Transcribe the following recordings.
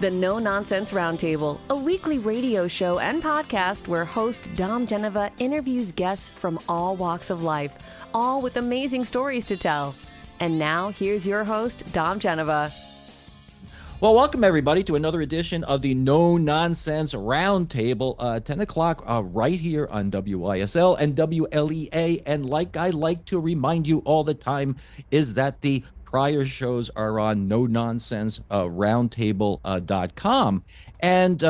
The No Nonsense Roundtable, a weekly radio show and podcast where host Dom Genova interviews guests from all walks of life, all with amazing stories to tell. And now, here's your host, Dom Genova. Well, welcome everybody to another edition of the No Nonsense Roundtable, 10 o'clock right here on WISL and WLEA. And like I like to remind you all the time is that the prior shows are on no nonsense roundtable.com. And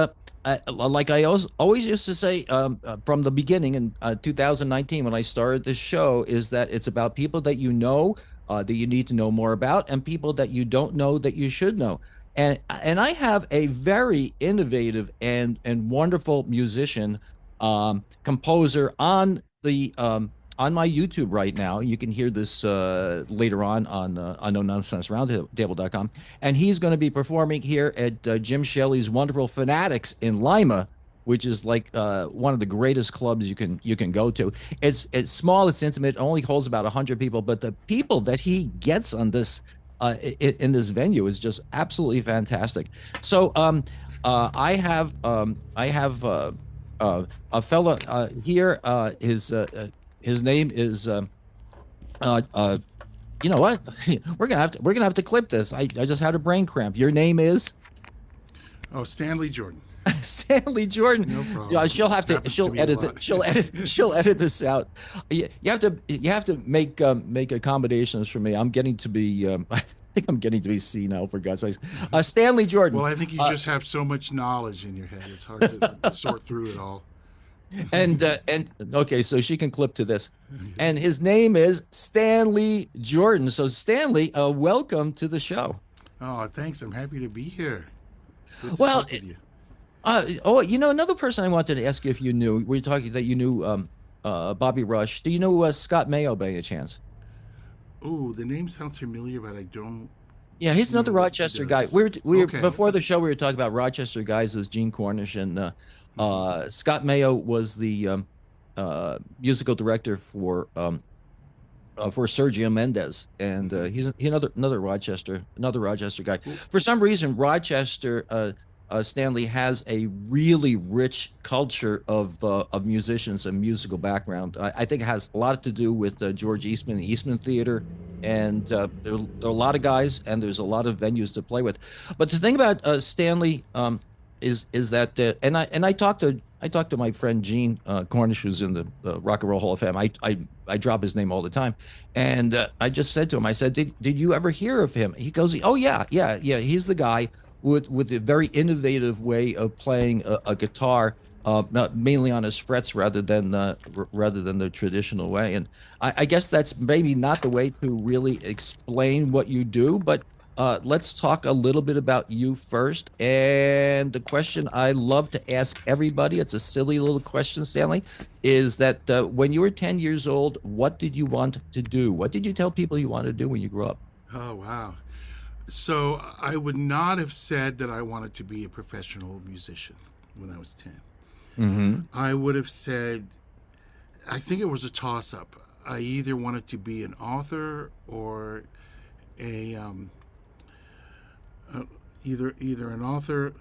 like I always used to say from the beginning in 2019 when I started this show, is that it's about people that you know, that you need to know more about, and people that you don't know that you should know. And I have a very innovative and wonderful musician, composer on the on my YouTube right now. You can hear this later on No Nonsense Roundtable.com. And he's going to be performing here at Jim Shelley's wonderful Fanatics in Lima, which is like one of the greatest clubs you can go to. It's small, it's intimate, only holds about 100 people, but the people that he gets on this in this venue is just absolutely fantastic. So I have a fella here. His name is you know what? we're gonna have to clip this. I just had a brain cramp. Your name is? Oh, Stanley Jordan. Stanley Jordan. No problem. Yeah, she'll edit this out. You have to make accommodations for me. I'm getting to be I think I'm getting to be senile, for God's sakes. Stanley Jordan. Well, I think you just have so much knowledge in your head. It's hard to sort through it all. And okay, so she can clip to this. And his name is Stanley Jordan. So Stanley, welcome to the show. Oh, thanks. I'm happy to be here. Good to Well, talk with you. You know, another person I wanted to ask you if you knew. We were talking that you knew Bobby Rush. Do you know Scott Mayo by any chance? Oh, the name sounds familiar, but I don't. Yeah, he's another Rochester guy. We were Okay. Before the show we were talking about Rochester guys as Gene Cornish and Scott Mayo was the musical director for Sergio Mendes, and he's another Rochester guy. For some reason, Rochester Stanley has a really rich culture of musicians and musical background. I think it has a lot to do with George Eastman, the Eastman Theater, and there are a lot of guys, and there's a lot of venues to play with. But the thing about Stanley is that, and I talked to my friend Gene Cornish, who's in the Rock and Roll Hall of Fame. I drop his name all the time, and I just said to him, I said, did you ever hear of him? He goes, oh yeah, he's the guy with a very innovative way of playing a guitar, mainly on his frets rather than the traditional way. And I guess that's maybe not the way to really explain what you do, but let's talk a little bit about you first. And the question I love to ask everybody, it's a silly little question, Stanley, is that when you were 10 years old, what did you want to do? What did you tell people you wanted to do when you grew up? Oh, wow. So I would not have said that I wanted to be a professional musician when I was 10. Mm-hmm. I would have said, I think it was a toss-up. I either wanted to be an author or either an author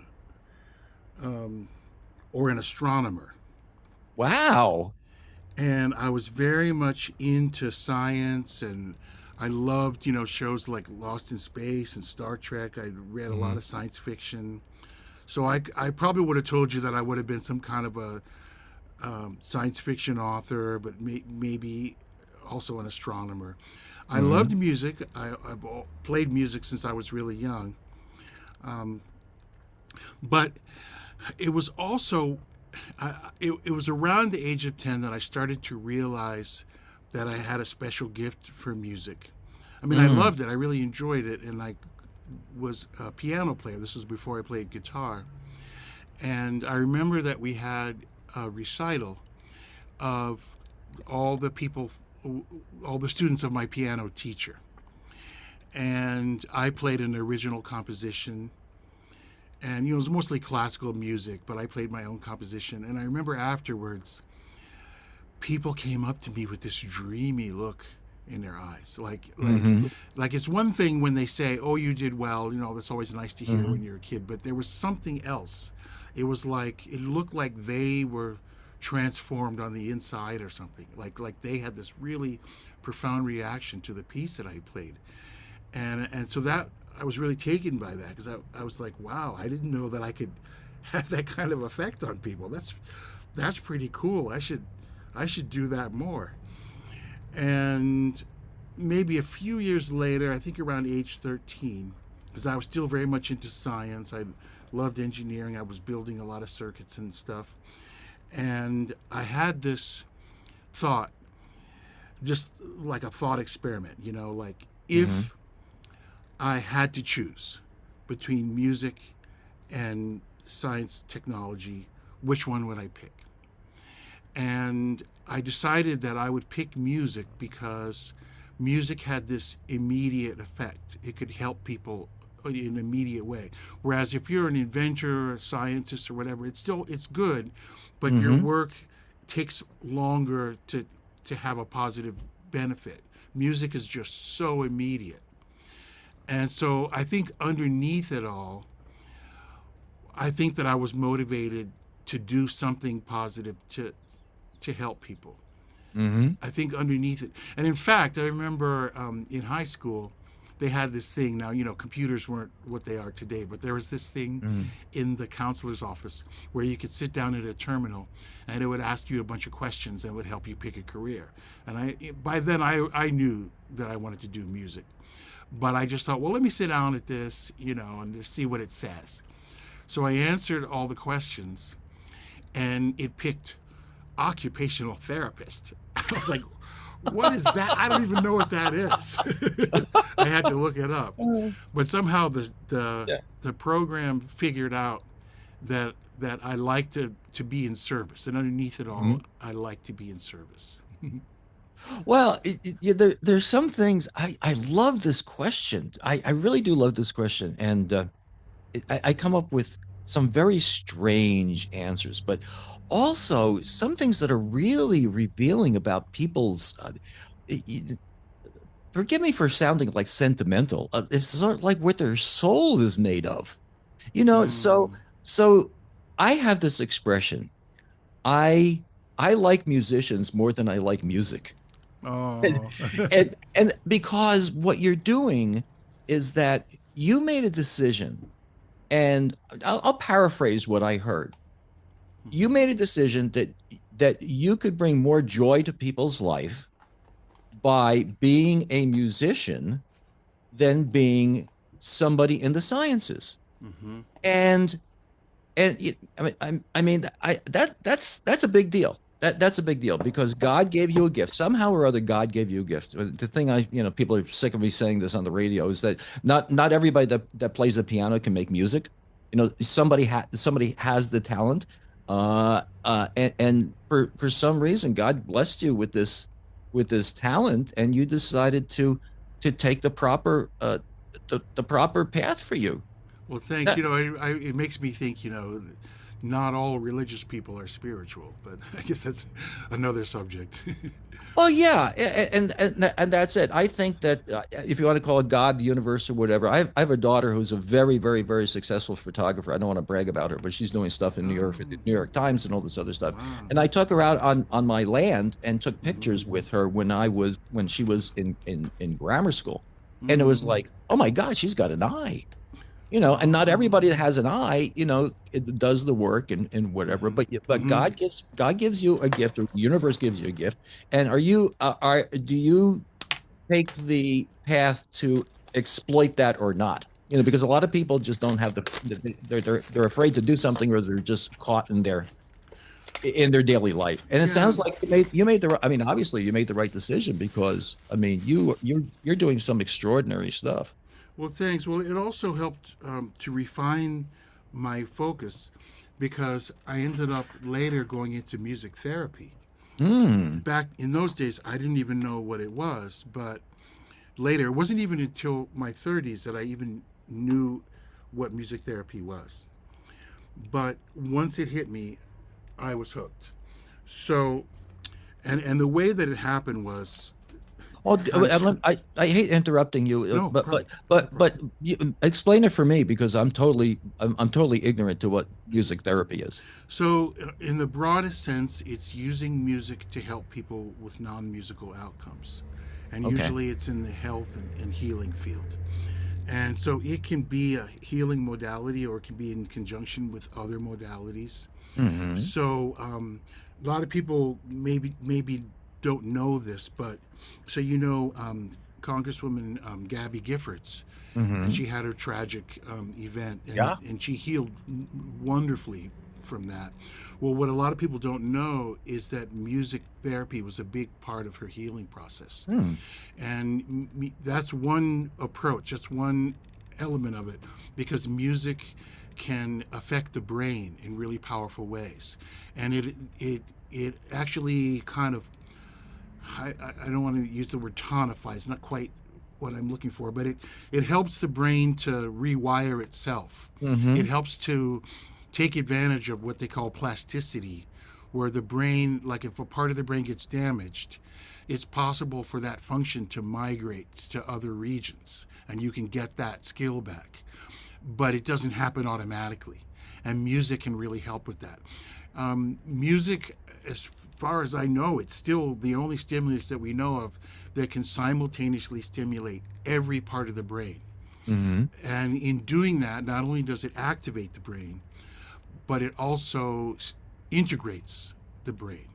or an astronomer. Wow. And I was very much into science, and I loved, shows like Lost in Space and Star Trek. I read a lot of science fiction. So I probably would have told you that I would have been some kind of a science fiction author, but maybe also an astronomer. I loved music. I've played music since I was really young. But it was also, it was around the age of 10 that I started to realize that I had a special gift for music. I mean, I loved it. I really enjoyed it. And I was a piano player. This was before I played guitar. And I remember that we had a recital of all the students of my piano teacher. And I played an original composition. And, it was mostly classical music, but I played my own composition. And I remember afterwards, people came up to me with this dreamy look in their eyes. Mm-hmm. Like it's one thing when they say, "Oh, you did well," that's always nice to hear Mm-hmm. when you're a kid. But there was something else. It was like it looked like they were transformed on the inside or something. Like they had this really profound reaction to the piece that I played, and so that I was really taken by that because I was like, wow, I didn't know that I could have that kind of effect on people. That's pretty cool. I should do that more. And maybe a few years later, I think around age 13, because I was still very much into science. I loved engineering. I was building a lot of circuits and stuff. And I had this thought, just like a thought experiment, like Mm-hmm. if I had to choose between music and science technology, which one would I pick? And I decided that I would pick music because music had this immediate effect. It could help people in an immediate way. Whereas if you're an inventor or a scientist or whatever, it's good, but your Mm-hmm. work takes longer to have a positive benefit. Music is just so immediate. And so I think underneath it all, I think that I was motivated to do something positive to help people. Mm-hmm. I think underneath it, and in fact, I remember in high school, they had this thing. Now computers weren't what they are today, but there was this thing Mm-hmm. in the counselor's office where you could sit down at a terminal, and it would ask you a bunch of questions and would help you pick a career. And by then I knew that I wanted to do music, but I just thought, well, let me sit down at this, and just see what it says. So I answered all the questions, and it picked occupational therapist. I was like, what is that? I don't even know what that is. I had to look it up. But somehow Yeah. the program figured out that I like to be in service. And underneath it all, Mm-hmm. I like to be in service. Well, there's some things I love this question. I really do love this question, and I come up with some very strange answers, but also some things that are really revealing about people's. Y- y- Forgive me for sounding like sentimental. It's sort of like what their soul is made of. You know, so Mm. so I have this expression. I I like musicians more than I like music. Oh. And because what you're doing is that you made a decision, and I'll paraphrase what I heard. You Mhm. made a decision that you could bring more joy to people's life by being a musician than being somebody in the sciences. Mhm. And that's a big deal. That's a big deal because God gave you a gift. Somehow or other, God gave you a gift. The thing people are sick of me saying this on the radio is that not everybody that plays the piano can make music. Somebody has the talent, and for some reason, God blessed you with this talent, and you decided to take the proper path for you. Well, thanks. That, It makes me think, not all religious people are spiritual, but I guess that's another subject. Well, yeah, and that's it. I think that if you want to call it God, the universe, or whatever, I have a daughter who's a very, very, very successful photographer. I don't want to brag about her, but she's doing stuff in New York for the Oh, New York Times and all this other stuff. wow. And I took her out on my land and took Hmm. pictures with her when she was in grammar school, and it was Hmm. like, oh my God, she's got an eye. And not Oh. everybody that has an eye, it does the work and whatever. Hmm. But Hmm. God gives you a gift, or the universe gives you a gift. And do you take the path to exploit that or not? Because a lot of people just don't have they're afraid to do something, or they're just caught in their daily life. And it Yeah. sounds like you made I mean, obviously you made the right decision because I mean you're doing some extraordinary stuff. Well, thanks. Well, it also helped to refine my focus because I ended up later going into music therapy. Hmm. Back in those days, I didn't even know what it was, but later, it wasn't even until my 30s that I even knew what music therapy was. But once it hit me, I was hooked. So, and the way that it happened was Oh, concert. I hate interrupting you, No but problem. No but problem. explain it for me because I'm totally ignorant to what music therapy is. So, in the broadest sense, it's using music to help people with non-musical outcomes, and Okay. usually it's in the health and healing field. And so it can be a healing modality, or it can be in conjunction with other modalities. Mm-hmm. So a lot of people maybe don't know this, but so Congresswoman Gabby Giffords, and Mm-hmm. she had her tragic event, Yeah. and she healed wonderfully from that. Well, what a lot of people don't know is that music therapy was a big part of her healing process, Hmm. and that's one approach. That's one element of it, because music can affect the brain in really powerful ways, and it actually kind of, I don't want to use the word tonify. It's not quite what I'm looking for, but it helps the brain to rewire itself. It Mm-hmm. helps to take advantage of what they call plasticity, where the brain, like if a part of the brain gets damaged, it's possible for that function to migrate to other regions, and you can get that skill back. But it doesn't happen automatically, and music can really help with that. Music, as far as I know, it's still the only stimulus that we know of that can simultaneously stimulate every part of the brain. Mm-hmm. And in doing that, not only does it activate the brain, but it also integrates the brain.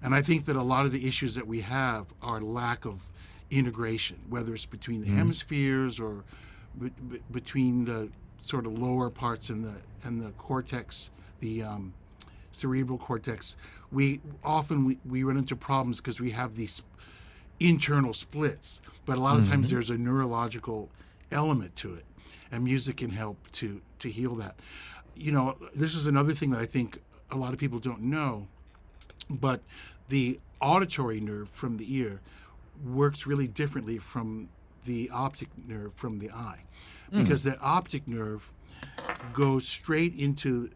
And I think that a lot of the issues that we have are lack of integration, whether it's between the Mm-hmm. hemispheres or between the sort of lower parts and the cortex, the cerebral cortex. We run into problems because we have these internal splits, but a lot of times Mm-hmm. there's a neurological element to it, and music can help to heal that. This is another thing that I think a lot of people don't know, but the auditory nerve from the ear works really differently from the optic nerve from the eye, Mm. because the optic nerve goes straight into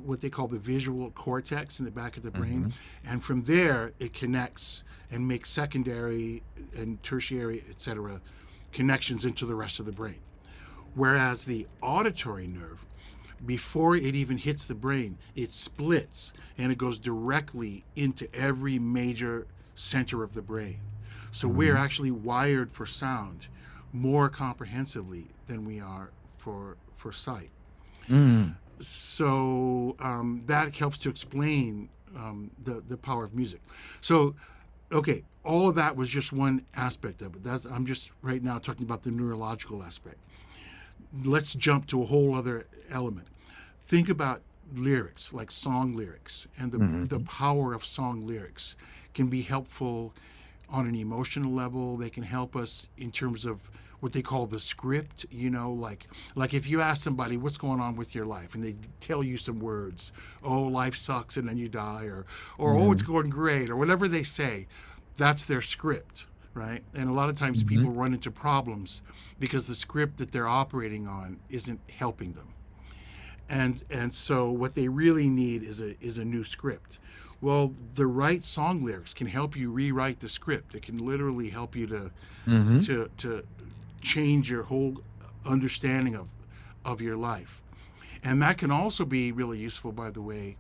what they call the visual cortex in the back of the brain, Mm-hmm. and from there it connects and makes secondary and tertiary, etc., connections into the rest of the brain. Whereas the auditory nerve, before it even hits the brain, it splits and it goes directly into every major center of the brain. So we're Mm-hmm. actually wired for sound more comprehensively than we are for sight. Mm. So that helps to explain the power of music. So, okay, all of that was just one aspect of it. I'm just right now talking about the neurological aspect. Let's jump to a whole other element. Think about lyrics, like song lyrics, and the Mm-hmm. power of song lyrics can be helpful on an emotional level. They can help us in terms of what they call the script, like if you ask somebody what's going on with your life and they tell you some words, oh, life sucks and then you die, or oh, it's Mm-hmm. going great, or whatever they say, that's their script, right? And a lot of times Mm-hmm. people run into problems because the script that they're operating on isn't helping them. And so what they really need is a new script. Well, the right song lyrics can help you rewrite the script. It can literally help you Mm-hmm. to change your whole understanding of your life. And that can also be really useful, by the way,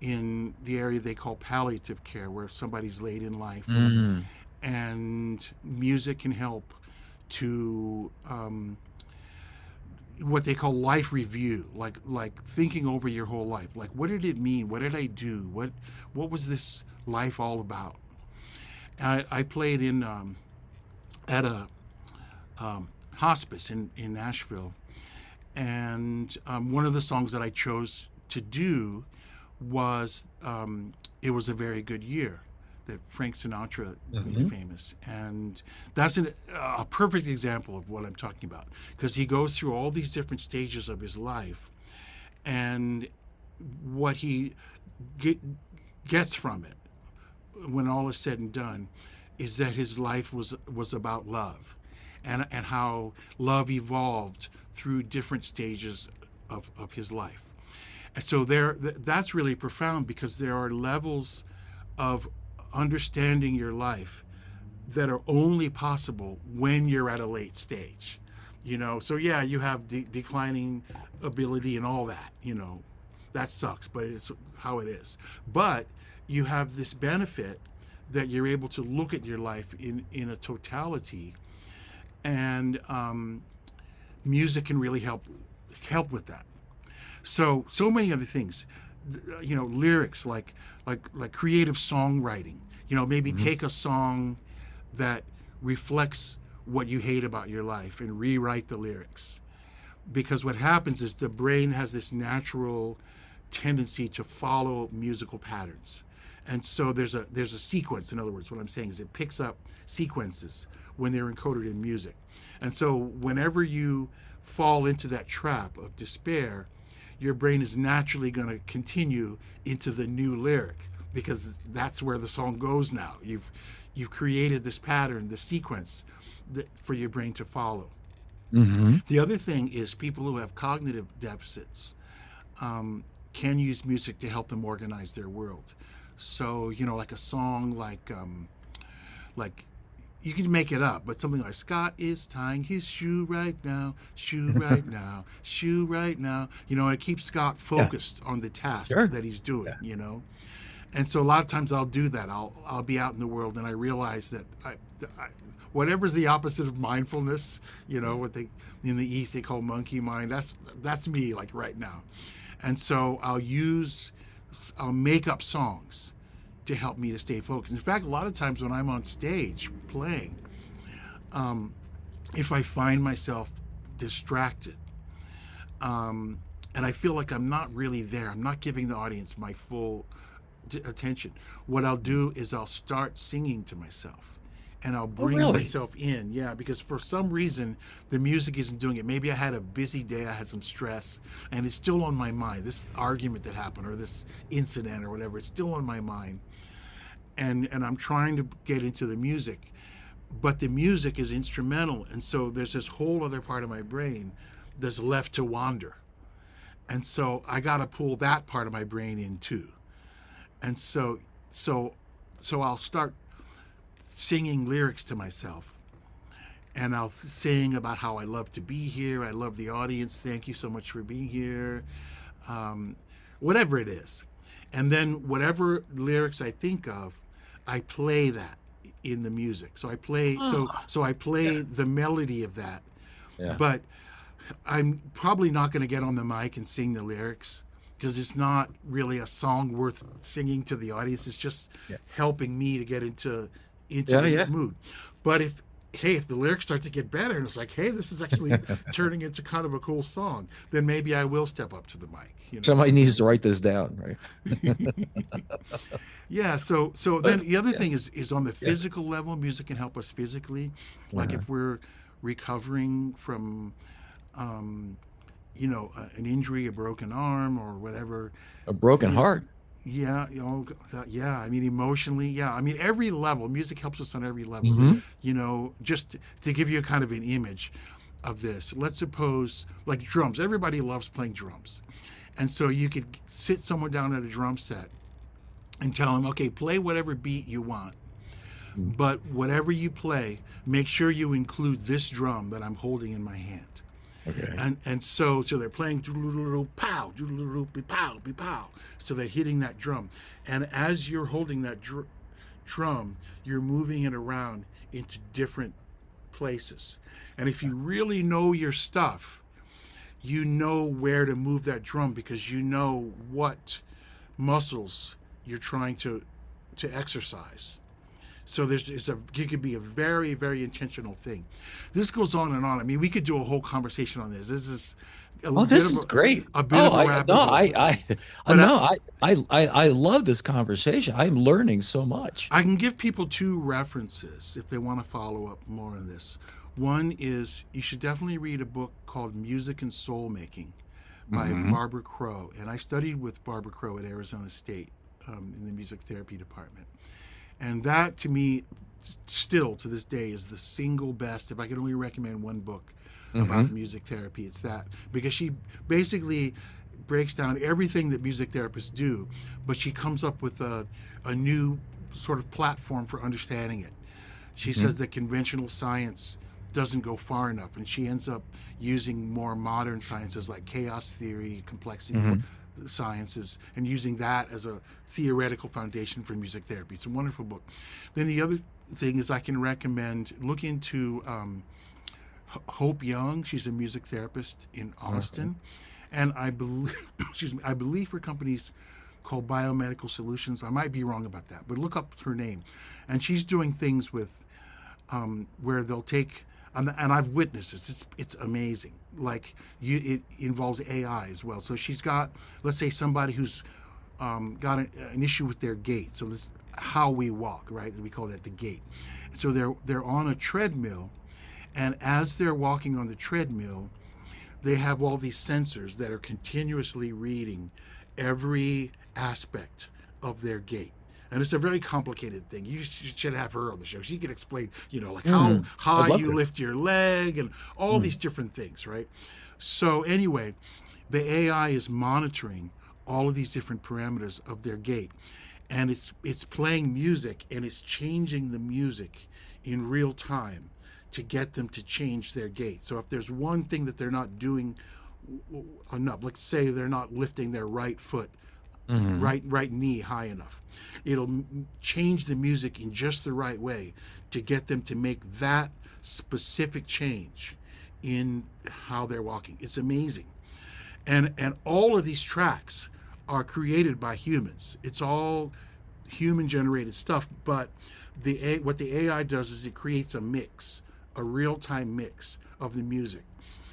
in the area they call palliative care, where somebody's late in life, Mm. and music can help to what they call life review, like thinking over your whole life. Like, what did it mean? What did I do? What was this life all about? I played in at a hospice in Nashville, and one of the songs that I chose to do was "It Was a Very Good Year," that Frank Sinatra made Mm-hmm. famous, and that's a perfect example of what I'm talking about, because he goes through all these different stages of his life, and what he get, gets from it, when all is said and done, is that his life was about love, and how love evolved through different stages of his life. And so that's really profound, because there are levels of understanding your life that are only possible when you're at a late stage. So yeah, you have declining ability and all that. That sucks, but it's how it is. But you have this benefit that you're able to look at your life in a totality, and music can really help with that. So many other things, lyrics, like creative songwriting. Maybe take a song that reflects what you hate about your life and rewrite the lyrics. Because what happens is the brain has this natural tendency to follow musical patterns. And so there's a sequence. In other words, what I'm saying is it picks up sequences when they're encoded in music. And so whenever you fall into that trap of despair, your brain is naturally going to continue into the new lyric, because that's where the song goes now. You've created this pattern, the sequence for your brain to follow. Mm-hmm. The other thing is people who have cognitive deficits can use music to help them organize their world. So, like a song like you can make it up, but something like Scott is tying his shoe right now, shoe right now, shoe right now. It keeps Scott focused on the task that he's doing, And so a lot of times I'll do that. I'll be out in the world and I realize that whatever's the opposite of mindfulness, what they in the East they call monkey mind. That's me, like right now. And so I'll make up songs to help me to stay focused. In fact, a lot of times when I'm on stage playing, if I find myself distracted, and I feel like I'm not really there, I'm not giving the audience my full attention, what I'll do is I'll start singing to myself. And I'll bring myself in, because for some reason the music isn't doing it. Maybe I had a busy day, I had some stress, and it's still on my mind. This argument that happened, or this incident, or whatever, it's still on my mind. And I'm trying to get into the music, but the music is instrumental, and so there's this whole other part of my brain that's left to wander. And so I got to pull that part of my brain in too. And so I'll start singing lyrics to myself, and I'll sing about how I love to be here, I love the audience, thank you so much for being here, whatever it is. And then whatever lyrics I think of, I play that in the music. So I play the melody of that. But I'm probably not going to get on the mic and sing the lyrics, because it's not really a song worth singing to the audience. It's just helping me to get into the mood. But if the lyrics start to get better and it's like, hey, this is actually turning into kind of a cool song, then maybe I will step up to the mic. Somebody needs to write this down, right? So then the other thing is on the physical level, music can help us physically. Like if we're recovering from an injury, a broken arm or whatever. A broken heart. I mean, emotionally, I mean, every level, music helps us on every level. Just to give you a kind of an image of this, let's suppose, like drums, everybody loves playing drums. And so you could sit someone down at a drum set and tell them, okay, play whatever beat you want. But whatever you play, make sure you include this drum that I'm holding in my hand. Okay. And so they're playing pow, pow, pow. So they're hitting that drum. And as you're holding that drum, you're moving it around into different places. And if you really know your stuff, you know where to move that drum, because you know what muscles you're trying to exercise. So it could be a very, very intentional thing. This goes on and on. I mean, we could do a whole conversation on this. This is great. A bit of a rabbit hole. I love this conversation. I'm learning so much. I can give people two references if they want to follow up more on this. One is, you should definitely read a book called Music and Soul Making by Barbara Crow. And I studied with Barbara Crow at Arizona State in the music therapy department. And that, to me, still to this day, is the single best. If I could only recommend one book about music therapy, it's that. Because she basically breaks down everything that music therapists do, but she comes up with a new sort of platform for understanding it. She says that conventional science doesn't go far enough, and she ends up using more modern sciences like chaos theory, complexity sciences, and using that as a theoretical foundation for music therapy. It's a wonderful book. Then the other thing is I can recommend look into Hope Young. She's a music therapist in Austin, and I believe excuse me, I believe her company's called Biomedical Solutions. I might be wrong about that, but look up her name. And she's doing things with where they'll take, and I've witnessed this. It's amazing. Like it involves AI as well. So she's got, let's say, somebody who's got an issue with their gait. So this how we walk, right? We call that the gait. So they're on a treadmill, and as they're walking on the treadmill, they have all these sensors that are continuously reading every aspect of their gait. And it's a very complicated thing. You should have her on the show. She can explain, like how high you lift your leg and all these different things, right? So anyway, the AI is monitoring all of these different parameters of their gait. And it's playing music, and it's changing the music in real time to get them to change their gait. So if there's one thing that they're not doing enough, let's say they're not lifting their right foot, right knee high enough, it'll change the music in just the right way to get them to make that specific change in how they're walking. It's amazing. And all of these tracks are created by humans. It's all human generated stuff, but what the AI does is it creates a mix, a real-time mix of the music.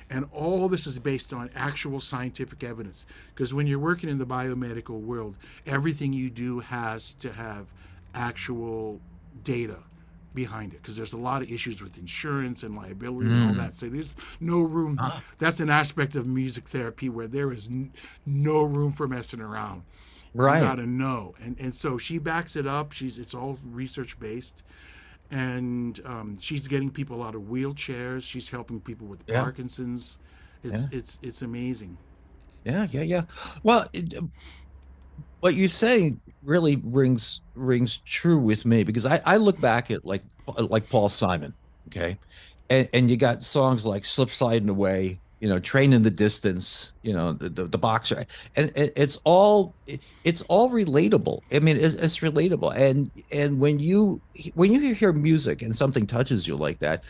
And all this is based on actual scientific evidence. Because when you're working in the biomedical world, everything you do has to have actual data behind it. Because there's a lot of issues with insurance and liability and all that. So there's no room. That's an aspect of music therapy where there is no room for messing around. Right. You got to know. And so she backs it up. It's all research based. And she's getting people out of wheelchairs. She's helping people with Parkinson's. It's amazing. Yeah. Well, what you say really rings true with me, because I look back at like Paul Simon, okay, and you got songs like "Slip Sliding Away," "Train in the Distance," the Boxer, and it's all relatable. I mean, it's relatable, and when you hear music and something touches you like that,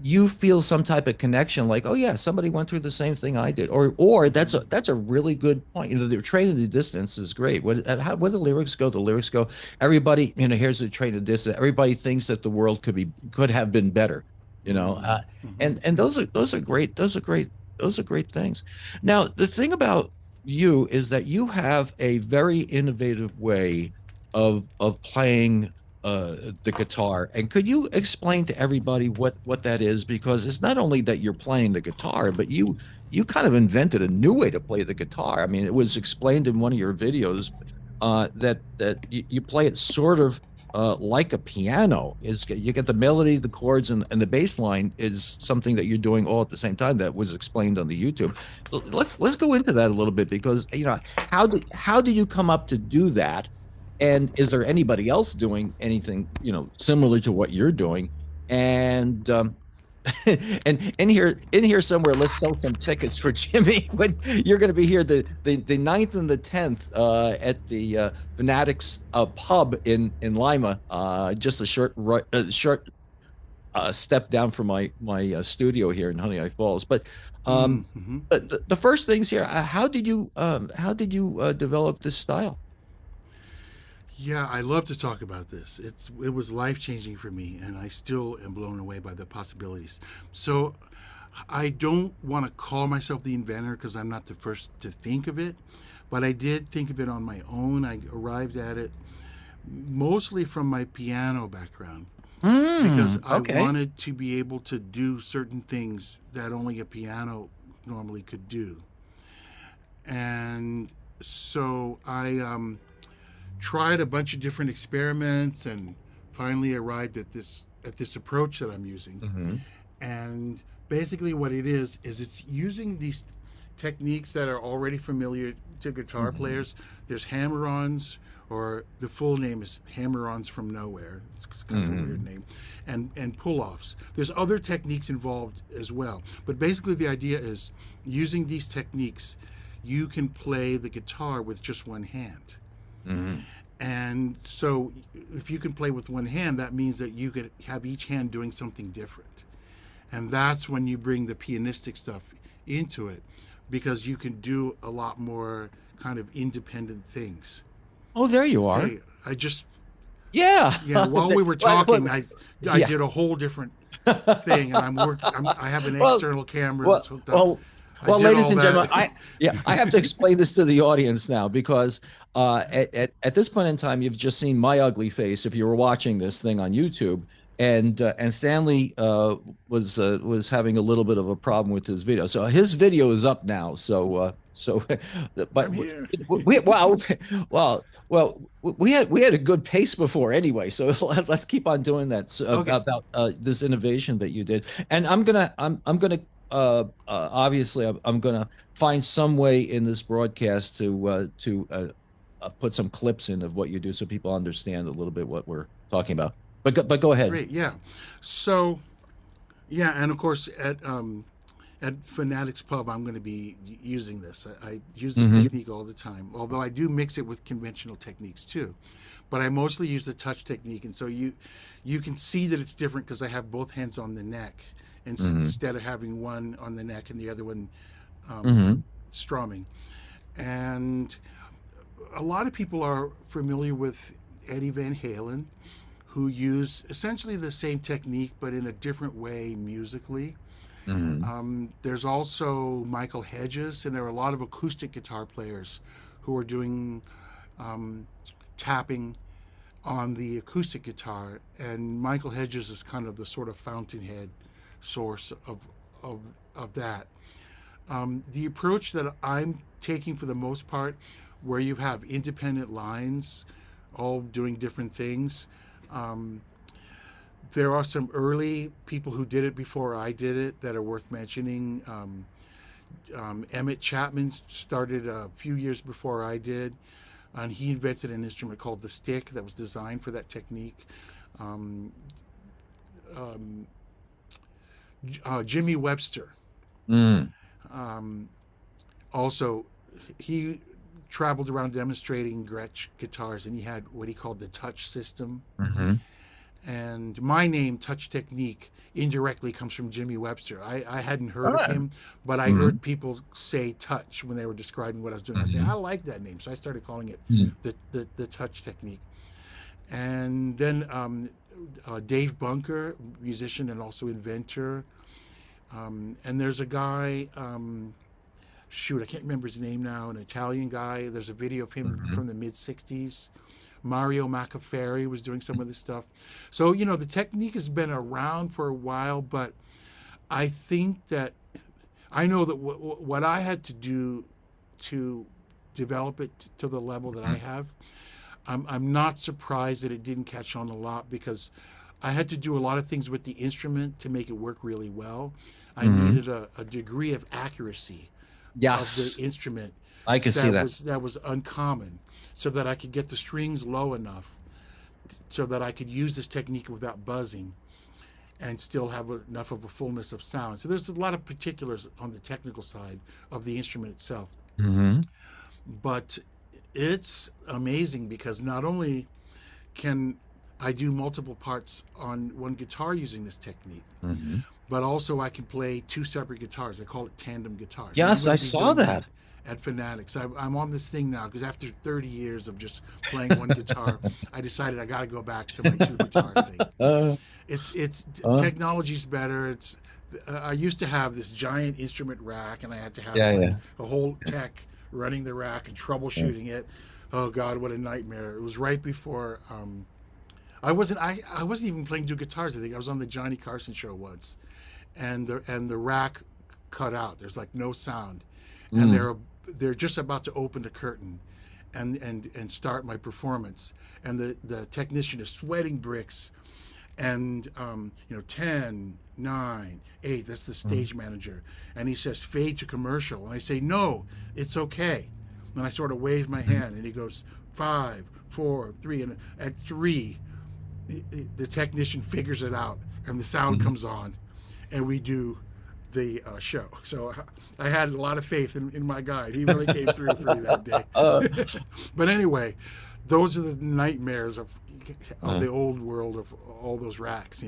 you feel some type of connection, like, oh yeah, somebody went through the same thing I did, or that's a really good point. The Train in the Distance is great. What do the lyrics go? The lyrics go, everybody, here's the train of distance. Everybody thinks that the world could have been better, and those are great. Those are great things. Now, the thing about you is that you have a very innovative way of playing the guitar. And could you explain to everybody what that is? Because it's not only that you're playing the guitar, but you kind of invented a new way to play the guitar. I mean, it was explained in one of your videos that you play it sort of like a piano. You get the melody, the chords, and the bass line is something that you're doing all at the same time. That was explained on the YouTube. Let's go into that a little bit, because how did you come up to do that? And is there anybody else doing anything, similar to what you're doing? And and in here somewhere, let's sell some tickets for Jimmy when you're going to be here the 9th and the 10th at the Fanatics Pub in Lima, just a short step down from my studio here in Honey I Falls. But but the first things here, how did you develop this style? Yeah, I love to talk about this. It was life-changing for me, and I still am blown away by the possibilities. So I don't want to call myself the inventor, because I'm not the first to think of it, but I did think of it on my own. I arrived at it mostly from my piano background, because I wanted to be able to do certain things that only a piano normally could do. And so I tried a bunch of different experiments, and finally arrived at this approach that I'm using. And basically what it is it's using these techniques that are already familiar to guitar players. There's hammer-ons, or the full name is hammer-ons from nowhere. It's kind of a weird name. And pull-offs. There's other techniques involved as well. But basically the idea is, using these techniques, you can play the guitar with just one hand. And so if you can play with one hand, that means that you could have each hand doing something different. And that's when you bring the pianistic stuff into it, because you can do a lot more kind of independent things. Oh, there you are. Hey, I just, Yeah. while we were talking, I did a whole different thing, and I have an external camera that's hooked up. Well, ladies and gentlemen, I have to explain this to the audience now, because at this point in time, you've just seen my ugly face if you were watching this thing on YouTube, and Stanley was having a little bit of a problem with his video. So his video is up now. But I'm here. we had a good pace before anyway. So let's keep on doing that. About this innovation that you did, and I'm gonna obviously I'm gonna find some way in this broadcast to put some clips in of what you do, so people understand a little bit what we're talking about. But go ahead. Great, yeah. So, yeah, and of course at Fanatics Pub, I'm going to be using this. I use this technique all the time, although I do mix it with conventional techniques too. But I mostly use the touch technique, and so you can see that it's different because I have both hands on the neck, instead of having one on the neck and the other one strumming. And a lot of people are familiar with Eddie Van Halen, who use essentially the same technique but in a different way musically. There's also Michael Hedges, and there are a lot of acoustic guitar players who are doing tapping on the acoustic guitar, and Michael Hedges is kind of the sort of fountainhead source of that. The approach that I'm taking for the most part, where you have independent lines all doing different things, there are some early people who did it before I did it that are worth mentioning. Emmett Chapman started a few years before I did, and he invented an instrument called the stick that was designed for that technique. Jimmy Webster. Also, he traveled around demonstrating Gretsch guitars, and he had what he called the touch system. And my name, Touch Technique, indirectly comes from Jimmy Webster. I hadn't heard of him, but I heard people say touch when they were describing what I was doing. I said, I like that name. So I started calling it the Touch Technique. And then Dave Bunker, musician and also inventor. And there's a guy, I can't remember his name now, an Italian guy. There's a video of him from the mid-'60s. Mario Macaferri was doing some of this stuff. So, the technique has been around for a while, but I think that I know that what I had to do to develop it to the level that I have, I'm not surprised that it didn't catch on a lot, because I had to do a lot of things with the instrument to make it work really well. I needed a degree of accuracy of the instrument. I can see that. That was uncommon, so that I could get the strings low enough so that I could use this technique without buzzing and still have enough of a fullness of sound. So there's a lot of particulars on the technical side of the instrument itself. But it's amazing, because not only can I do multiple parts on one guitar using this technique, but also I can play two separate guitars. I call it tandem guitars. Yes, I saw that. At Fanatics. I'm on this thing now because after 30 years of just playing one guitar, I decided I got to go back to my two guitar thing. Technology's better. I used to have this giant instrument rack, and I had to have a whole tech running the rack and troubleshooting it. Oh God, what a nightmare! It was right before I wasn't even playing two guitars. I think I was on the Johnny Carson show once, and the rack cut out. There's like no sound, and they're just about to open the curtain and start my performance, and the technician is sweating bricks, and 10, 9, 8, that's the stage manager, and he says fade to commercial, and I say no, it's okay, and I sort of wave my hand, and he goes 5, 4, 3, and at 3 the technician figures it out, and the sound comes on, and we do the show. So I had a lot of faith in my guide. He really came through for me that day. But anyway, those are the nightmares of the old world of all those racks,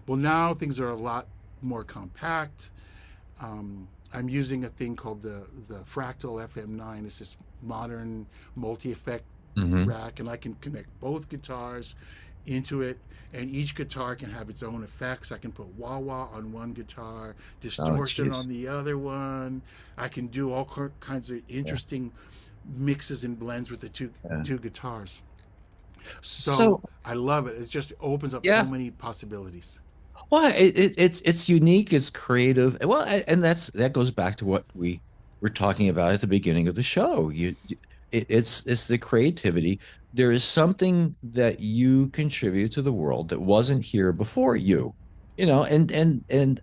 Well, now things are a lot more compact. I'm using a thing called the Fractal FM9. It's this modern multi-effect rack, and I can connect both guitars into it, and each guitar can have its own effects. I can put wah-wah on one guitar, distortion on the other one. I can do all kinds of interesting mixes and blends with the two guitars. So I love it. It just opens up so many possibilities. Well, it's unique, it's creative. Well, and that goes back to what we were talking about at the beginning of the show. It's the creativity. There is something that you contribute to the world that wasn't here before you, and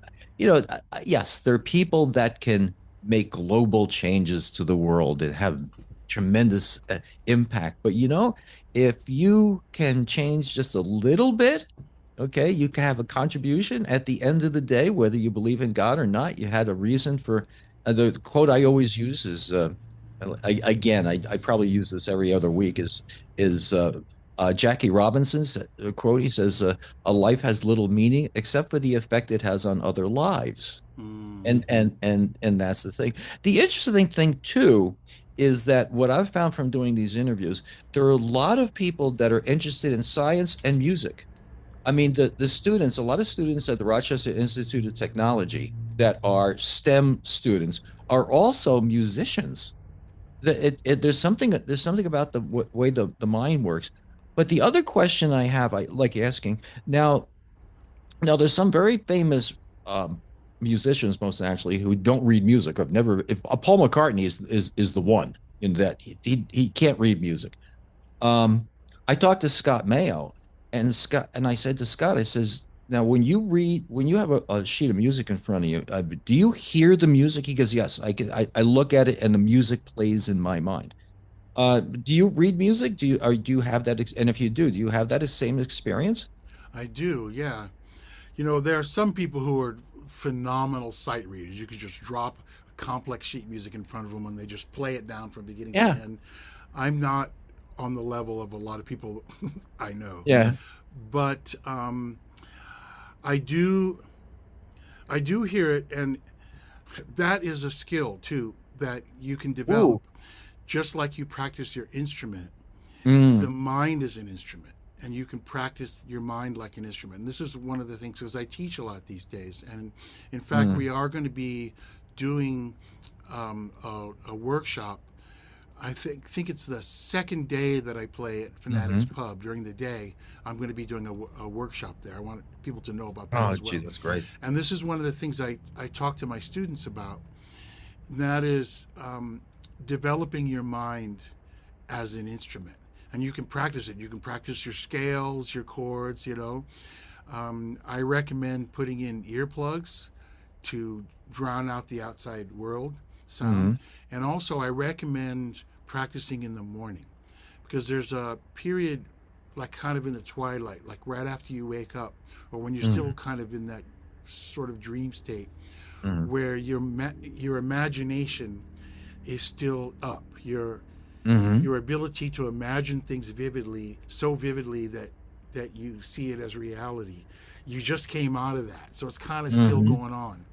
yes, there are people that can make global changes to the world and have tremendous impact. But if you can change just a little bit, okay, you can have a contribution. At the end of the day, whether you believe in God or not, you had a reason for. The quote I always use is. I probably use this every other week is Jackie Robinson's quote. He says, "A life has little meaning except for the effect it has on other lives," and that's the thing. The interesting thing too is that what I've found from doing these interviews, there are a lot of people that are interested in science and music. I mean, the students, a lot of students at the Rochester Institute of Technology that are STEM students are also musicians. There's something about the way the mind works. But the other question I have, I like asking now. There's some very famous musicians, most actually, who don't read music. I've never. Paul McCartney is the one in that he can't read music. I talked to Scott Mayo, and I said to Scott, I says, now when you have a sheet of music in front of you, do you hear the music? He goes, yes, I can. I look at it and the music plays in my mind. Do you read music? Do you have that? And if you do you have that same experience? I do, yeah. There are some people who are phenomenal sight readers. You could just drop a complex sheet music in front of them and they just play it down from beginning to end. I'm not on the level of a lot of people I know. Yeah. But I do hear it, and that is a skill too that you can develop. Just like you practice your instrument, the mind is an instrument, and you can practice your mind like an instrument. And this is one of the things, because I teach a lot these days, and in fact, we are going to be doing a workshop. I think it's the second day that I play at Fanatics Pub. During the day, I'm going to be doing a workshop there. I want people to know about that as well. That's great. And this is one of the things I talk to my students about. And that is developing your mind as an instrument. And you can practice it. You can practice your scales, your chords, I recommend putting in earplugs to drown out the outside world sound. And also I recommend practicing in the morning, because there's a period like kind of in the twilight, like right after you wake up, or when you're still kind of in that sort of dream state, where your imagination is still up. Your ability to imagine things vividly, so vividly that you see it as reality. You just came out of that, so it's kind of still going on.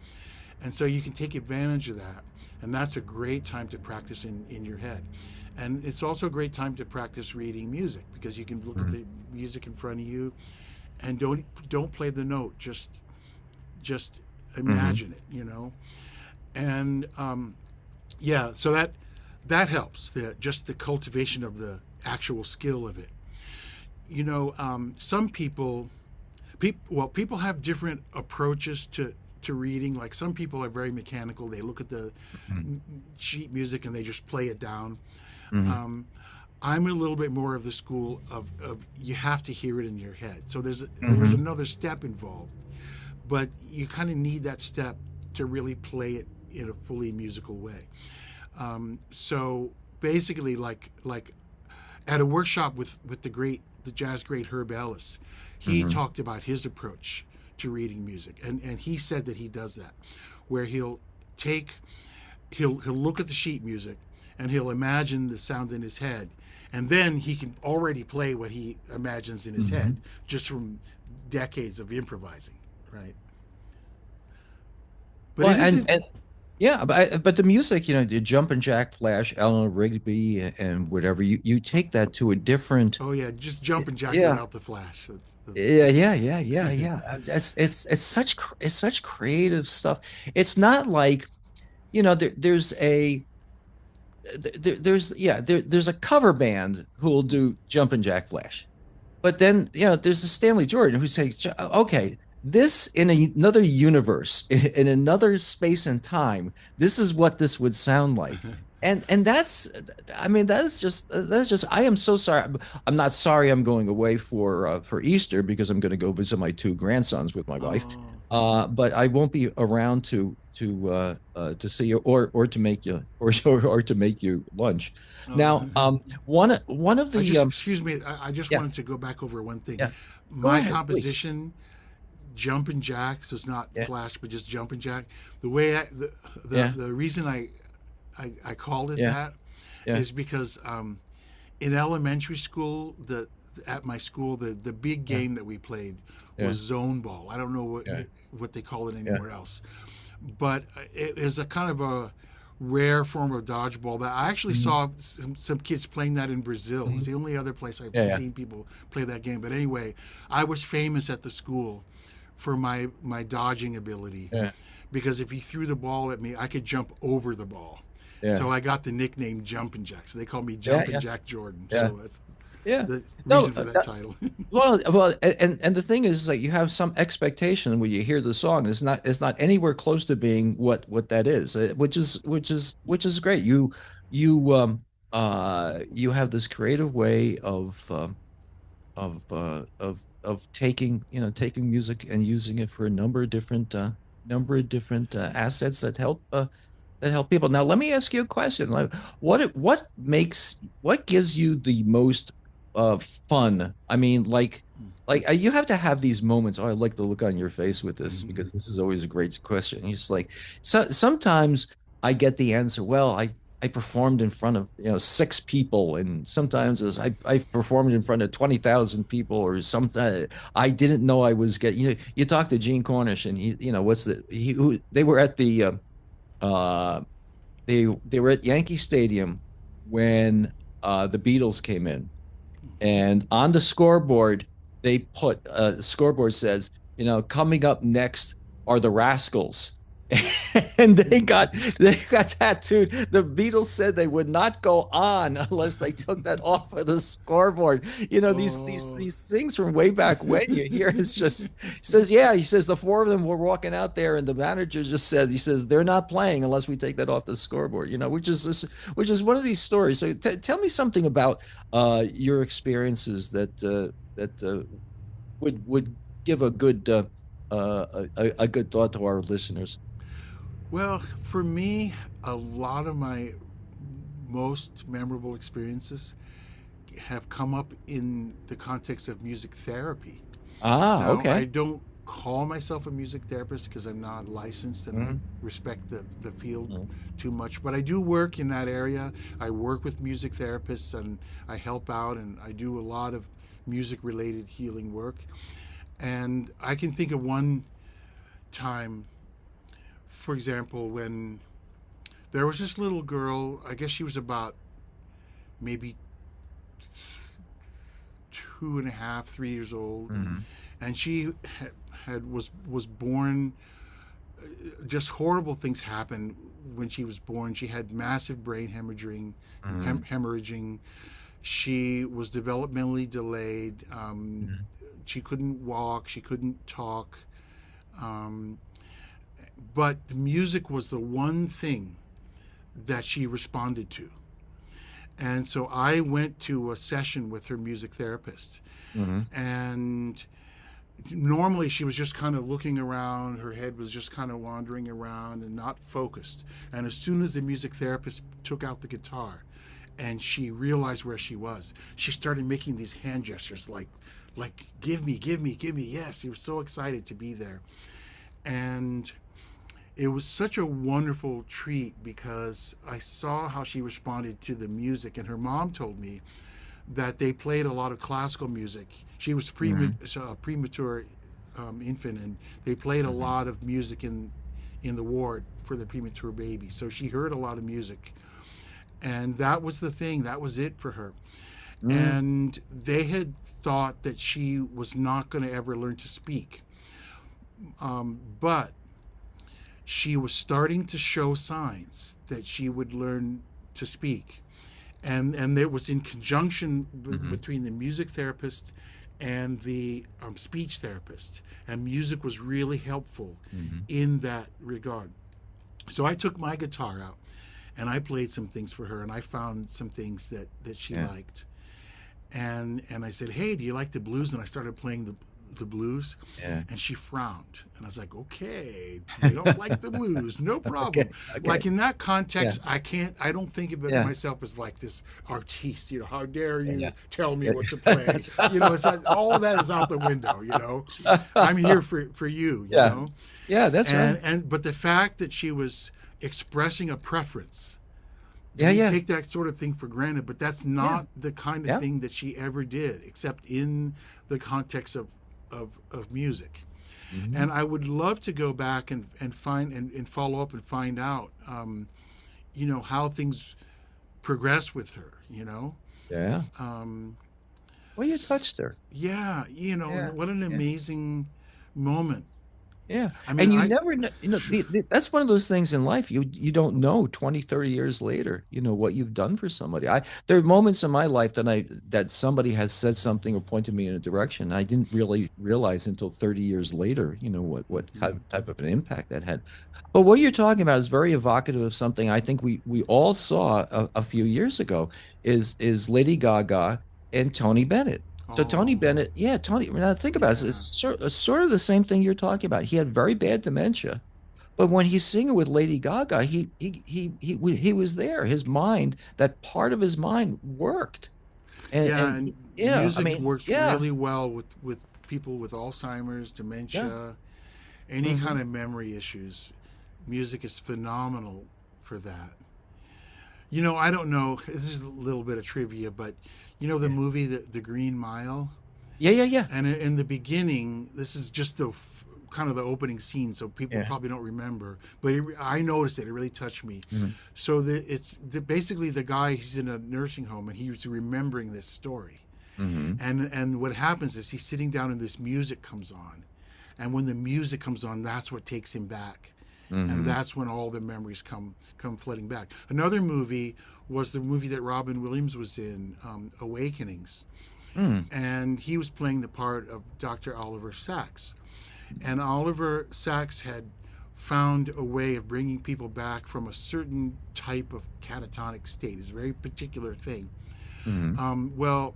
And so you can take advantage of that. And that's a great time to practice in your head. And it's also a great time to practice reading music, because you can look at the music in front of you and don't play the note, just imagine it, And so that helps, just the cultivation of the actual skill of it. Some people have different approaches to reading. Like some people are very mechanical. They look at the sheet music and they just play it down. I'm a little bit more of the school of you have to hear it in your head. So there's Hmm. another step involved, but you kind of need that step to really play it in a fully musical way. So basically, like at a workshop with the jazz great Herb Ellis, he Hmm. talked about his approach to reading music, and he said that he does that, where take he'll look at the sheet music and he'll imagine the sound in his head, and then he can already play what he imagines in his Hmm. head just from decades of improvising, right? But Well, it isn't. and yeah, but the music, the Jumpin' Jack Flash, Eleanor Rigby, and whatever, you take that to a different. Oh yeah, just jumping jack Yeah, without the flash. yeah. It's such creative stuff. It's not like, there's a cover band who will do Jumpin' Jack Flash. But then, there's a Stanley Jordan who says, okay, this in another universe, in another space and time, this is what this would sound like. And I mean, that's just, I am so sorry. I'm not sorry I'm going away for Easter because I'm going to go visit my two grandsons with my wife. Oh, But I won't be around to see you or to make you or to make you lunch. oh. Now, one of I the just excuse me. I just yeah. wanted to go back over one thing. Yeah. Go My ahead, please. composition, jumping jack, so it's not Yeah. flash, but just jumping jack. The way Yeah. the reason I called it Yeah. that Yeah. is because in elementary school, the at my school, the big Yeah. game that we played was Yeah. zone ball. I don't know Yeah. what they call it Yeah. anywhere else, but it is a kind of a rare form of dodgeball that I actually Mhm. saw some kids playing that in Brazil. It's Mhm. the only other place I've Yeah. Yeah. seen people play that game. But anyway, I was famous at the school for my dodging ability, Yeah. because if he threw the ball at me, I could jump over the ball. Yeah. So I got the nickname Jumpin' Jack. So they call me Yeah. Jumpin' Yeah. Jack Jordan. Yeah. So that's Yeah. the No, reason for that title. well, and the thing is, like, you have some expectation when you hear the song. It's not anywhere close to being what that is, which is great. You have this creative way of taking music and using it for a number of different assets that help people. Now, let me ask you a question. Like, what gives you the most fun? I mean, you have to have these moments. Oh, I like the look on your face with this because this is always a great question. It's like, sometimes I get the answer. Well, I performed in front of 6 people, and sometimes I performed in front of 20,000 people, or something. I didn't know I was getting. You talk to Gene Cornish, and what's the he who they were at the uh they were at Yankee Stadium when the Beatles came in, and on the scoreboard they put the scoreboard says, coming up next are the Rascals. And they got tattooed. The Beatles said they would not go on unless they took that off of the scoreboard. These these Oh. these things from way back when you hear is just, he says, yeah, he says the four of them were walking out there, and the manager just said, he says, they're not playing unless we take that off the scoreboard, which is one of these stories. So tell me something about your experiences that would give a good thought to our listeners. Well, for me, a lot of my most memorable experiences have come up in the context of music therapy. Ah, Now, I okay. don't call myself a music therapist because I'm not licensed and I Mhm. respect the field Mhm. too much. But I do work in that area. I work with music therapists and I help out and I do a lot of music related healing work. And I can think of one time, for example, when there was this little girl, I guess she was about maybe 2.5, 3 years old, Mhm. and she was born. Just horrible things happened when she was born. She had massive brain Mhm. hemorrhaging. She was developmentally delayed. Mhm. She couldn't walk. She couldn't talk. Um, but the music was the one thing that she responded to. And so I went to a session with her music therapist. Mm-hmm. And normally she was just kind of looking around, her head was just kind of wandering around and not focused. And as soon as the music therapist took out the guitar and she realized where she was, she started making these hand gestures like give me, yes. He was so excited to be there. And it was such a wonderful treat because I saw how she responded to the music. And her mom told me that they played a lot of classical music. She was a premature infant, and they played a lot of music in the ward for the premature baby. So she heard a lot of music, and that was the thing. That was it for her. And they had thought that she was not going to ever learn to speak, but she was starting to show signs that she would learn to speak. And it was in conjunction between the music therapist and the speech therapist. And music was really helpful in that regard. So I took my guitar out and I played some things for her, and I found some things that she liked. And I said, hey, do you like the blues? And I started playing the blues, and she frowned, and I was like, okay, you don't like the blues, no problem. Okay. Like in that context, I don't think of it myself as like this artiste, how dare you tell me what to play. It's like, all of that is out the window. I'm here for you, know. That's right. But the fact that she was expressing a preference, we take that sort of thing for granted, but that's not the kind of thing that she ever did, except in the context of music. And I would love to go back and find and follow up and find out how things progress with her. Well, you touched her. What an amazing moment. I mean, you never know, that's one of those things in life. You don't know 20, 30 years later, what you've done for somebody. There are moments in my life that somebody has said something or pointed me in a direction I didn't really realize until 30 years later, what type of an impact that had. But what you're talking about is very evocative of something I think we all saw a few years ago is Lady Gaga and Tony Bennett. So Tony Bennett, Tony. Now think about it. It's sort of the same thing you're talking about. He had very bad dementia, but when he's singing with Lady Gaga, he was there. His mind, that part of his mind, worked. And music works really well with people with Alzheimer's, dementia, any kind of memory issues. Music is phenomenal for that. I don't know. This is a little bit of trivia, but. The movie, the Green Mile? Yeah. And in the beginning, this is just the kind of the opening scene, so people probably don't remember. But I noticed it. It really touched me. So basically the guy, he's in a nursing home, and he's remembering this story. And what happens is he's sitting down and this music comes on. And when the music comes on, that's what takes him back. And that's when all the memories come flooding back. Another movie was the movie that Robin Williams was in, Awakenings. And he was playing the part of Dr. Oliver Sacks. And Oliver Sacks had found a way of bringing people back from a certain type of catatonic state. It's a very particular thing. Well,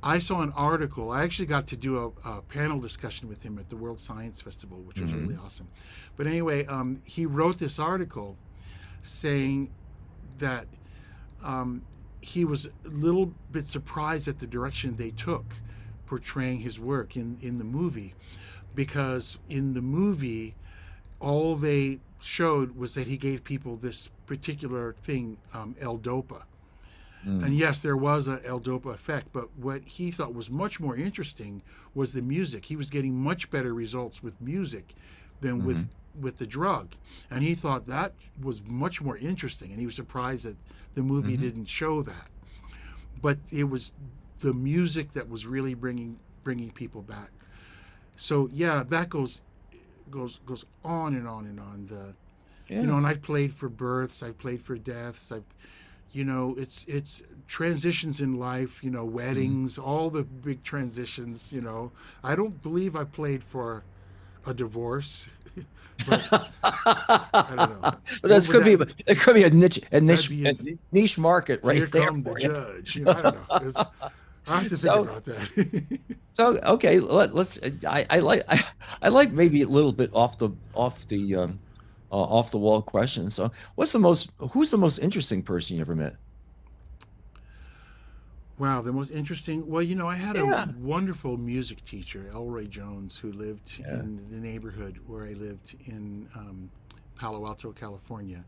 I saw an article. I actually got to do a panel discussion with him at the World Science Festival, which was really awesome. But anyway, he wrote this article saying that he was a little bit surprised at the direction they took portraying his work in the movie, because in the movie, all they showed was that he gave people this particular thing, L-Dopa. And yes, there was an L-Dopa effect, but what he thought was much more interesting was the music. He was getting much better results with music than with the drug. And he thought that was much more interesting, and he was surprised that the movie didn't show that. But it was the music that was really bringing people back. So yeah, that goes on and on and on. And I've played for births, I've played for deaths, it's transitions in life, weddings, all the big transitions, I don't believe I played for a divorce. But I don't know. But that Would that it could be a that'd be a niche market right here there come the for you. judge. You know, I don't know. I have to think So about that. so okay, let's I like maybe a little bit off the wall question. So who's the most interesting person you ever met? Wow, the most interesting. Well, I had a Yeah. wonderful music teacher, Elroy Jones, who lived Yeah. in the neighborhood where I lived in Palo Alto, California,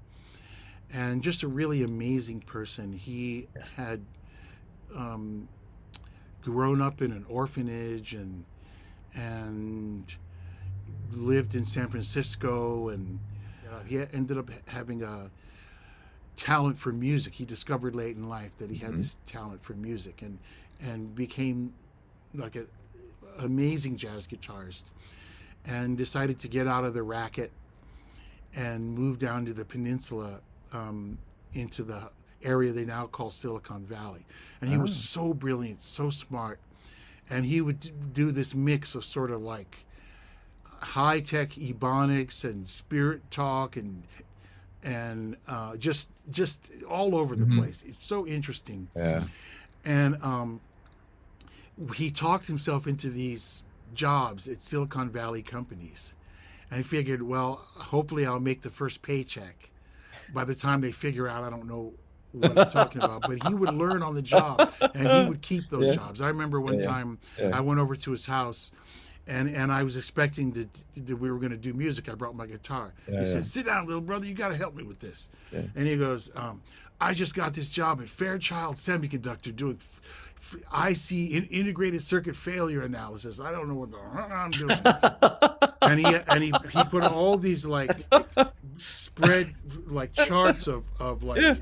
and just a really amazing person. He had um, grown up in an orphanage and lived in San Francisco, and he ended up having a talent for music. He discovered late in life that he had Mhm. this talent for music, and became like an amazing jazz guitarist, and decided to get out of the racket and move down to the peninsula, into the area they now call Silicon Valley. And he was Oh. so brilliant, so smart, and he would do this mix of sort of like high tech ebonics and spirit talk and just all over the Mhm. place. It's so interesting. Yeah. And he talked himself into these jobs at Silicon Valley companies, and he figured, well, hopefully I'll make the first paycheck. By the time they figure out, I don't know what I'm talking about, but he would learn on the job, and he would keep those Yeah. jobs. I remember one Yeah. time Yeah. I went over to his house, and I was expecting that we were going to do music. I brought my guitar. Yeah. He Yeah. said, "Sit down, little brother. You got to help me with this." Yeah. And he goes, "I just got this job at Fairchild Semiconductor doing IC integrated circuit failure analysis. I don't know what the I'm doing." And he put all these like spread like charts of like Yeah.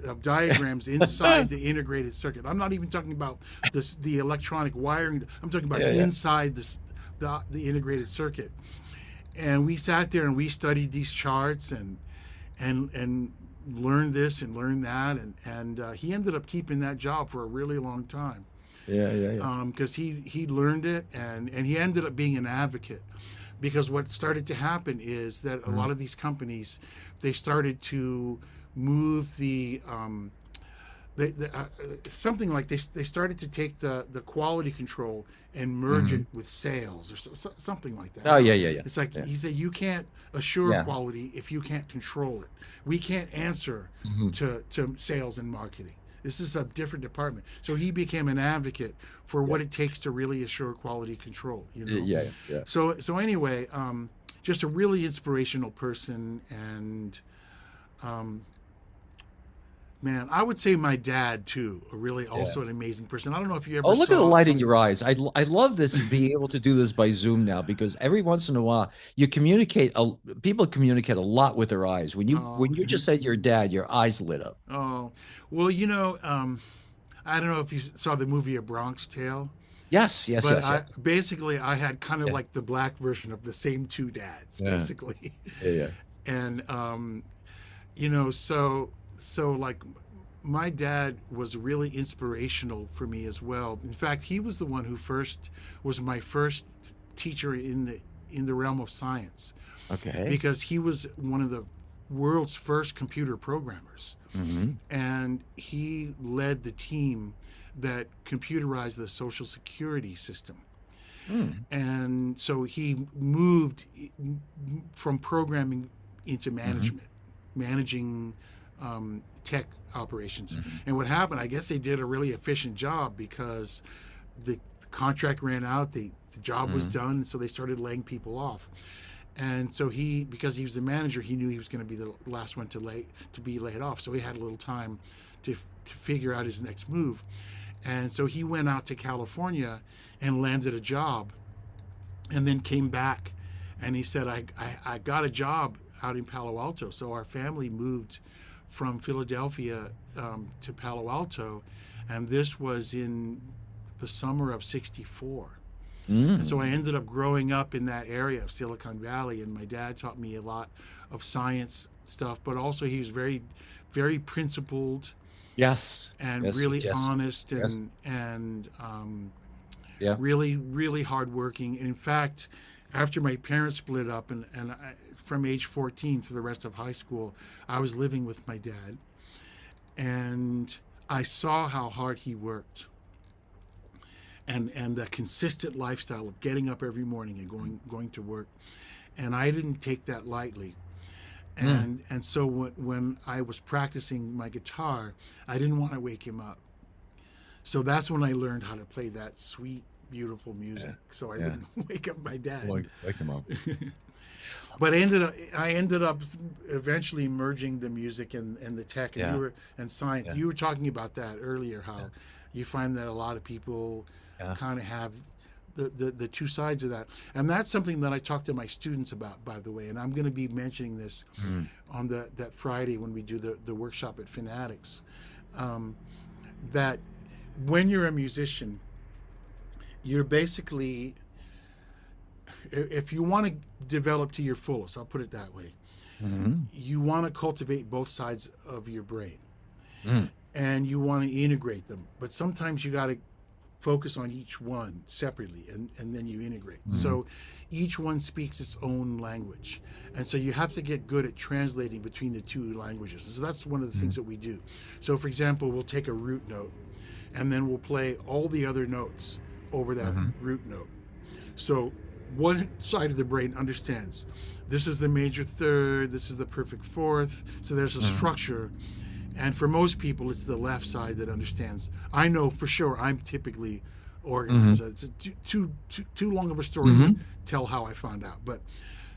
of diagrams inside the integrated circuit. I'm not even talking about the electronic wiring. I'm talking about Yeah, yeah. inside the integrated circuit. And we sat there and we studied these charts and learned this and learned that, and he ended up keeping that job for a really long time, Yeah. Yeah. because he learned it, and he ended up being an advocate, because what started to happen is that a lot of these companies, they started to move something like they started to take the quality control and merge it with sales or something like that. Oh, yeah. Yeah. It's like Yeah. he said, you can't assure Yeah. quality if you can't control it. We can't answer to sales and marketing. This is a different department. So he became an advocate for what it takes to really assure quality control. Yeah. Yeah. So anyway, just a really inspirational person, and man, I would say my dad too, really also an amazing person. I don't know if you ever Oh, look at the saw. light in your eyes. I love this being able to do this by Zoom now, because every once in a while people communicate a lot with their eyes. When you just said your dad, your eyes lit up. Oh, well, I don't know if you saw the movie A Bronx Tale, Yes, yes, but yes, yes. I had kind of Yeah. like the black version of the same two dads, Yeah. basically. Yeah, yeah. And so like my dad was really inspirational for me as well. In fact, he was the one who was my first teacher in the realm of science, Okay. because he was one of the world's first computer programmers, Mm-hmm. and he led the team that computerized the Social Security system. And so he moved from programming into management, managing tech operations. And what happened, I guess they did a really efficient job, because the contract ran out, the job was done, so they started laying people off. And so because he was the manager, he knew he was going to be the last one to be laid off. So he had a little time to figure out his next move. And so he went out to California and landed a job, and then came back, and he said, I got a job out in Palo Alto. So our family moved from Philadelphia to Palo Alto, and this was in the summer of '64. And so I ended up growing up in that area of Silicon Valley, and my dad taught me a lot of science stuff, but also he was very, very principled Yes. and Yes, really yes. honest and Yeah. really, really hardworking. And in fact, after my parents split up, and from age 14 for the rest of high school, I was living with my dad, and I saw how hard he worked, and the consistent lifestyle of getting up every morning and going to work, and I didn't take that lightly. And so when I was practicing my guitar, I didn't want to wake him up. So that's when I learned how to play that sweet, beautiful music. So I wouldn't wake up my dad. Wake him up. But I ended up eventually merging the music and the tech and science. You were talking about that earlier, how you find that a lot of people kind of have the two sides of that. And that's something that I talk to my students about, by the way. And I'm going to be mentioning this on that Friday when we do the workshop at Fanatics. That when you're a musician, you're basically, if you want to develop to your fullest, I'll put it that way, you want to cultivate both sides of your brain. And you want to integrate them. But sometimes you got to focus on each one separately, and then you integrate. So each one speaks its own language. And so you have to get good at translating between the two languages. So that's one of the things that we do. So for example, we'll take a root note, and then we'll play all the other notes over that root note. So one side of the brain understands this is the major third, this is the perfect fourth. So there's a structure. And for most people, it's the left side that understands. I know for sure I'm typically organized. It's too long of a story to tell how I found out. But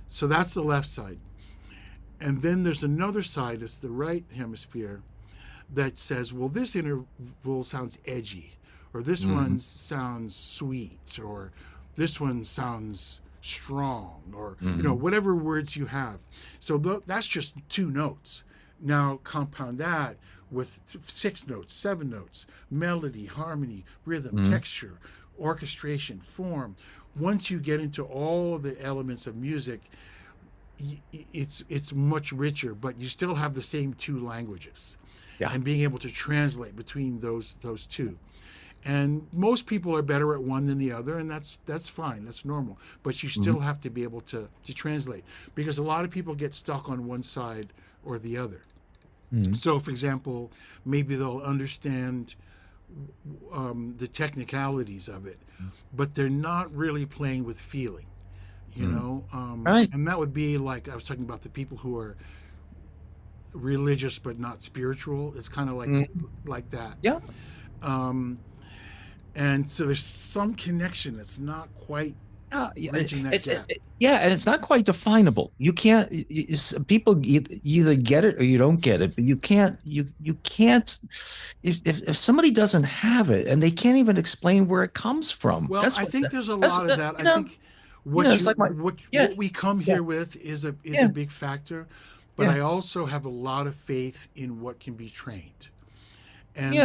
so that's the left side. And then there's another side, it's the right hemisphere, that says, well, this interval sounds edgy, or this one sounds sweet, or this one sounds strong, or you know, whatever words you have. So that's just two notes. Now compound that with 6 notes, 7 notes, melody, harmony, rhythm, texture, orchestration, form. Once you get into all the elements of music, it's much richer, but you still have the same two languages. And being able to translate between those two. And most people are better at one than the other, and that's fine, that's normal. But you still have to be able to translate, because a lot of people get stuck on one side or the other. So, for example, maybe they'll understand the technicalities of it, but they're not really playing with feeling, you know? And that would be like, I was talking about the people who are religious but not spiritual. It's kind of like that. And so there's some connection that's not quite bridging that gap. And it's not quite definable. You can't. People either get it or you don't get it. But you can't. You can't. If somebody doesn't have it and they can't even explain where it comes from. Well, I think there's a lot of that. I think what we come here with is a big factor. But I also have a lot of faith in what can be trained. And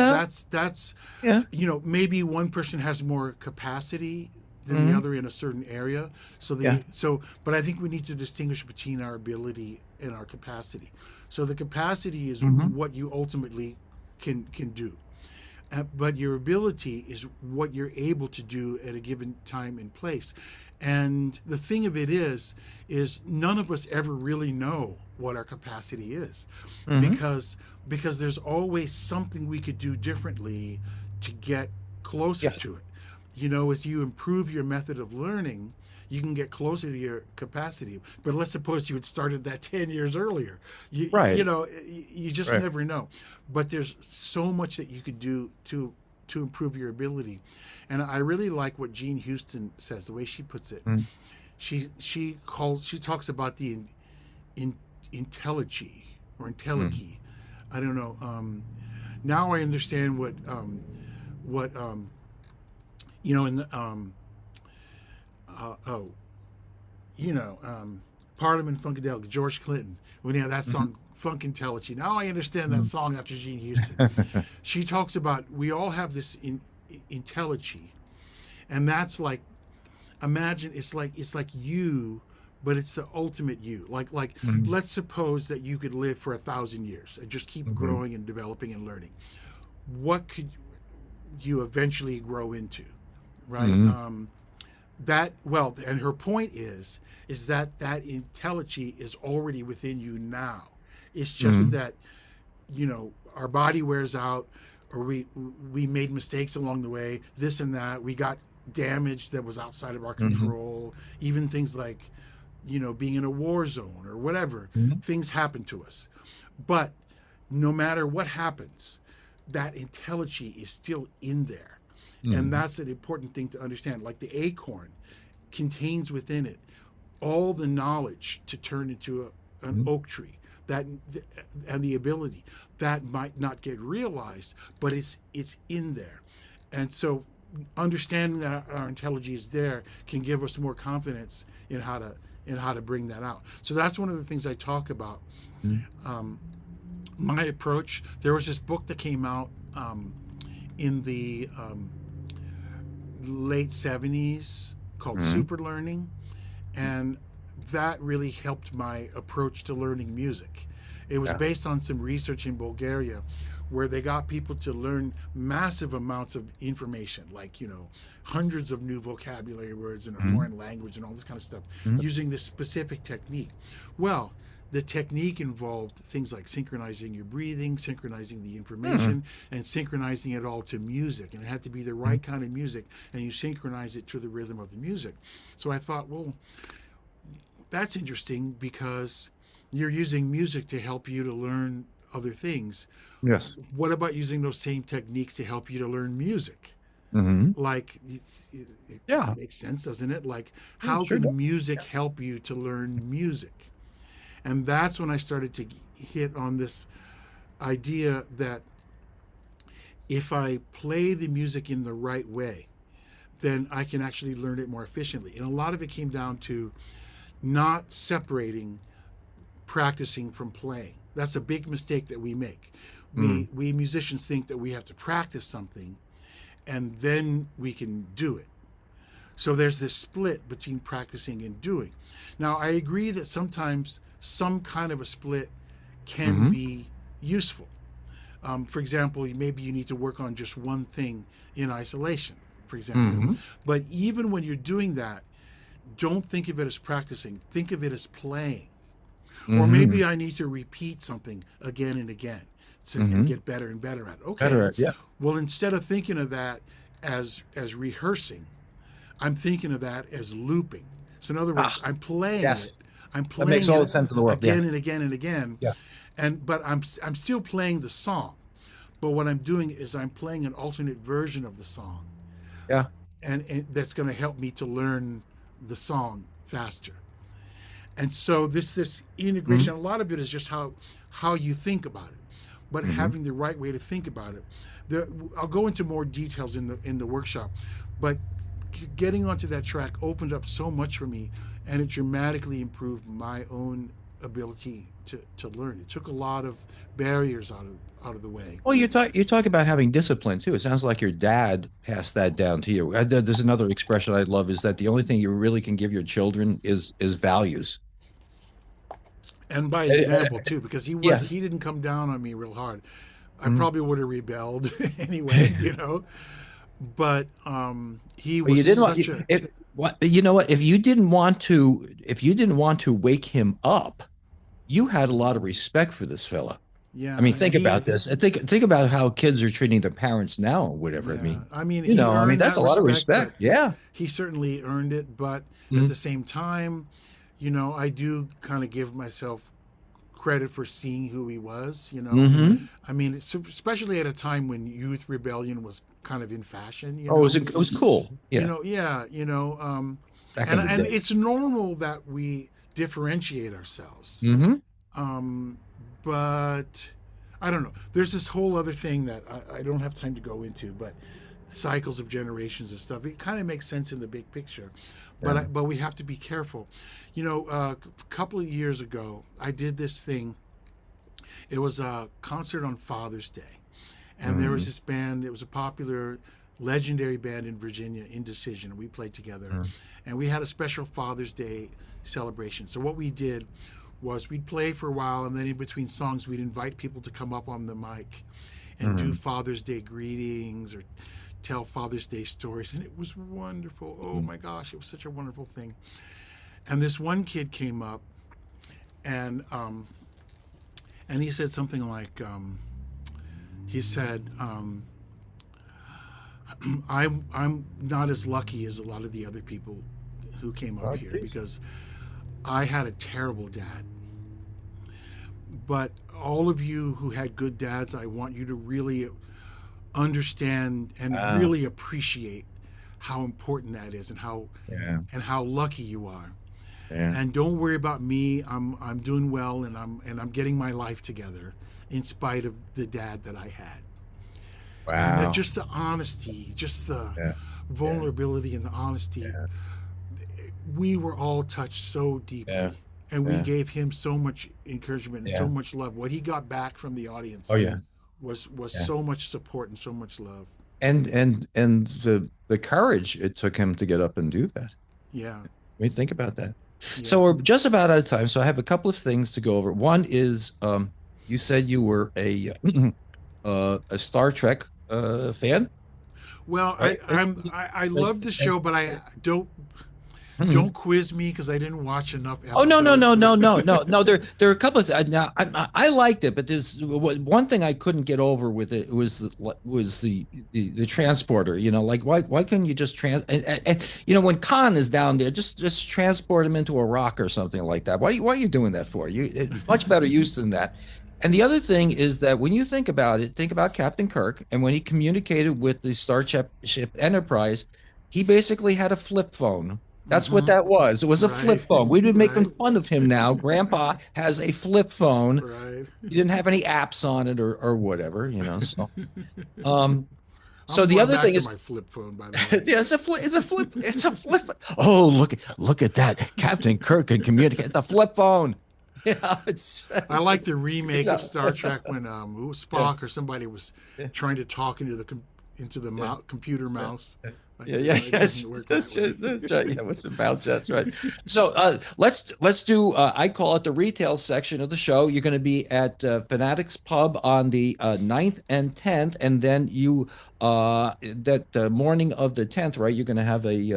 that's you know, maybe one person has more capacity than the other in a certain area. So but I think we need to distinguish between our ability and our capacity. So the capacity is what you ultimately can do. But your ability is what you're able to do at a given time and place. And the thing of it is none of us ever really know what our capacity is, because there's always something we could do differently to get closer to it. You know, as you improve your method of learning, you can get closer to your capacity. But let's suppose you had started that 10 years earlier. You know, you just never know. But there's so much that you could do to improve your ability. And I really like what Jean Houston says, the way she puts it. She talks about the intelligy or intelligy. I don't know. Now I understand what you know, in the Parliament Funkadelic, George Clinton, when he had that song Funkintelligy. Now I understand that song after Jean Houston. She talks about we all have this intelligy, and that's like, imagine it's like you, but it's the ultimate you. Like let's suppose that you could live for 1,000 years and just keep growing and developing and learning. What could you eventually grow into, right? and her point is that intelligence is already within you now. It's just that, our body wears out, or we made mistakes along the way, this and that. We got damage that was outside of our control. Even things like, being in a war zone or whatever, things happen to us. But no matter what happens, that intelligence is still in there. And that's an important thing to understand. Like the acorn contains within it all the knowledge to turn into an oak tree, and the ability that might not get realized, but it's in there. And so understanding that our intelligence is there can give us more confidence in how to bring that out. So that's one of the things I talk about. My approach, there was this book that came out in the late 70s called Super Learning, and that really helped my approach to learning music. It was based on some research in Bulgaria where they got people to learn massive amounts of information, like, hundreds of new vocabulary words in a foreign language and all this kind of stuff, using this specific technique. Well, the technique involved things like synchronizing your breathing, synchronizing the information, and synchronizing it all to music. And it had to be the right kind of music, and you synchronize it to the rhythm of the music. So I thought, well, that's interesting, because you're using music to help you to learn other things. Yes. What about using those same techniques to help you to learn music? Like, it makes sense, doesn't it? Like, how can music help you to learn music? And that's when I started to hit on this idea that if I play the music in the right way, then I can actually learn it more efficiently. And a lot of it came down to not separating practicing from playing. That's a big mistake that we make. We musicians think that we have to practice something and then we can do it. So there's this split between practicing and doing. Now, I agree that sometimes some kind of a split can be useful. For example, maybe you need to work on just one thing in isolation, for example. But even when you're doing that, don't think of it as practicing. Think of it as playing. Or maybe I need to repeat something again and again and get better and better at it. Okay. Better at, Well, instead of thinking of that as rehearsing, I'm thinking of that as looping. So in other words, I'm playing it. I'm playing that makes all it the sense in the world. again and again and again. Yeah. But I'm still playing the song. But what I'm doing is I'm playing an alternate version of the song. Yeah. And that's going to help me to learn the song faster. And so this integration, a lot of it is just how you think about it, but having the right way to think about it. I'll go into more details in the workshop, but getting onto that track opened up so much for me, and it dramatically improved my own ability to learn. It took a lot of barriers out of the way. Well, you talk about having discipline too. It sounds like your dad passed that down to you. There's another expression I love, is that the only thing you really can give your children is values. And by example too, because he didn't come down on me real hard. I probably would have rebelled anyway, But he was you know what? If you didn't want to wake him up, you had a lot of respect for this fella. Yeah. I mean, think about this. Think about how kids are treating their parents now, or whatever. Yeah. I mean, that's a lot of respect. Yeah. He certainly earned it, but at the same time, I do kind of give myself credit for seeing who he was, I mean, especially at a time when youth rebellion was kind of in fashion, it was cool. Yeah. And it's normal that we differentiate ourselves. But I don't know. There's this whole other thing that I don't have time to go into, but cycles of generations and stuff. It kind of makes sense in the big picture, but we have to be careful. A couple of years ago, I did this thing. It was a concert on Father's Day, and there was this band. It was a popular, legendary band in Virginia, Indecision. We played together, and we had a special Father's Day celebration. So what we did was we'd play for a while, and then in between songs, we'd invite people to come up on the mic and do Father's Day greetings or tell Father's Day stories, and it was wonderful. Oh my gosh, it was such a wonderful thing. And this one kid came up, and he said something like, he said, I'm not as lucky as a lot of the other people who came up here because I had a terrible dad. But all of you who had good dads, I want you to really understand and really appreciate how important that is, and how lucky you are. And don't worry about me. I'm doing well, and I'm getting my life together in spite of the dad that I had. And that just the honesty, just the vulnerability and the honesty. We were all touched so deeply. And we gave him so much encouragement and so much love. What he got back from the audience was so much support and so much love. And the courage it took him to get up and do that. Yeah. I mean, think about that. So we're just about out of time. So I have a couple of things to go over. One is you said you were a Star Trek fan. Well, Right? I love the show, but I don't quiz me because I didn't watch enough episodes. Oh no. There are a couple of now. I liked it, but there's one thing I couldn't get over with it was the transporter. You know, like why couldn't you just and you know, when Khan is down there, just transport him into a rock or something like that. Why are you doing that for? Much better use than that. And the other thing is that when you think about it, think about Captain Kirk, and when he communicated with the Starship Enterprise, he basically had a flip phone. That's what that was. It was a flip phone. We've been making fun of him now. Grandpa has a flip phone. Right. He didn't have any apps on it or whatever, you know. So, So the other thing is my flip phone, by the way. yeah, it's a flip. Oh, look at that. Captain Kirk can communicate. It's a flip phone. Yeah, I like the remake of Star Trek when Spock or somebody was trying to talk into the computer mouse. Yes, that's right. Yeah, what's the bounce? That's right. So let's do. I call it the retail section of the show. You're going to be at Fanatics Pub on the 9th and 10th, and then you that morning of the 10th, right? You're going to have the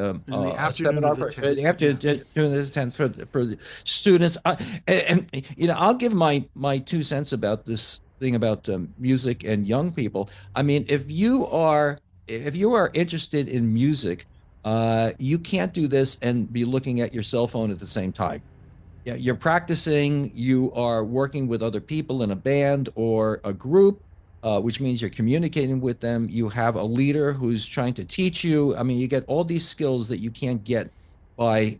afternoon seminar of the 10th. the afternoon of the 10th for the students. And you know, I'll give my 2 cents about this thing about music and young people. I mean, if you are interested in music, you can't do this and be looking at your cell phone at the same time. Yeah, you're practicing, you are working with other people in a band or a group, which means you're communicating with them. You have a leader who's trying to teach you. I mean, you get all these skills that you can't get by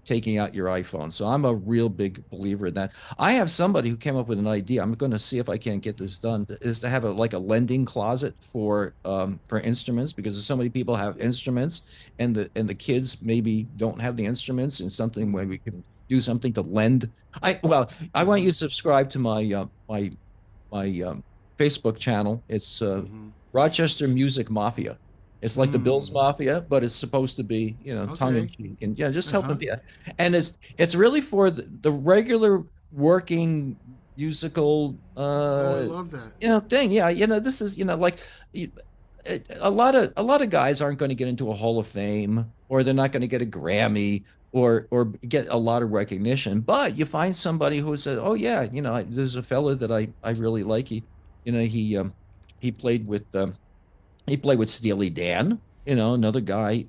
taking out your iPhone. So I'm a real big believer in that. I have somebody who came up with an idea. I'm going to see if I can't get this done. Is to have a lending closet for instruments, because so many people have instruments, and the kids maybe don't have the instruments, and something where we can do something to lend. I want you to subscribe to my Facebook channel. It's Rochester Music Mafia. It's like the Bills Mafia, but it's supposed to be, you know, tongue in cheek, and just help them. Yeah, and it's really for the regular working musical. I love that. You know, thing. Yeah, you know, this is, you know, like a lot of guys aren't going to get into a Hall of Fame, or they're not going to get a Grammy, or get a lot of recognition. But you find somebody who says, oh yeah, you know, there's a fella that I really like. He played with. He played with Steely Dan, you know, another guy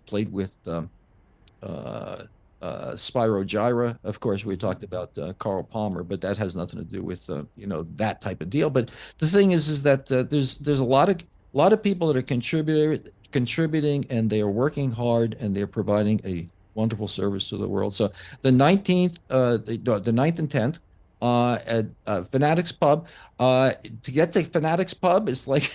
played with Spyro Gyra. Of course, we talked about Carl Palmer, but that has nothing to do with you know, that type of deal. But the thing is that there's a lot of people that are contributing, and they are working hard, and they're providing a wonderful service to the world. So the 19th, the 9th and 10th. At Fanatics Pub. To get to Fanatics Pub, it's like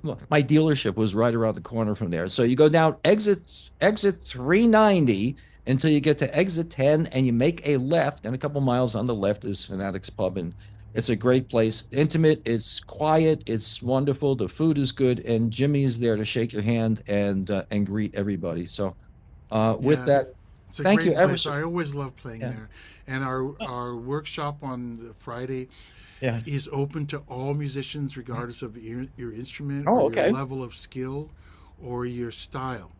my dealership was right around the corner from there. So you go down exit 390 until you get to exit 10, and you make a left, and a couple miles on the left is Fanatics Pub, and it's a great place. Intimate, it's quiet, it's wonderful. The food is good, and Jimmy is there to shake your hand and greet everybody. So with that, it's a thank great you ever place. so. I always love playing there. And our workshop on the Friday Yeah. is open to all musicians, regardless of your instrument Oh, or okay. your level of skill or your style.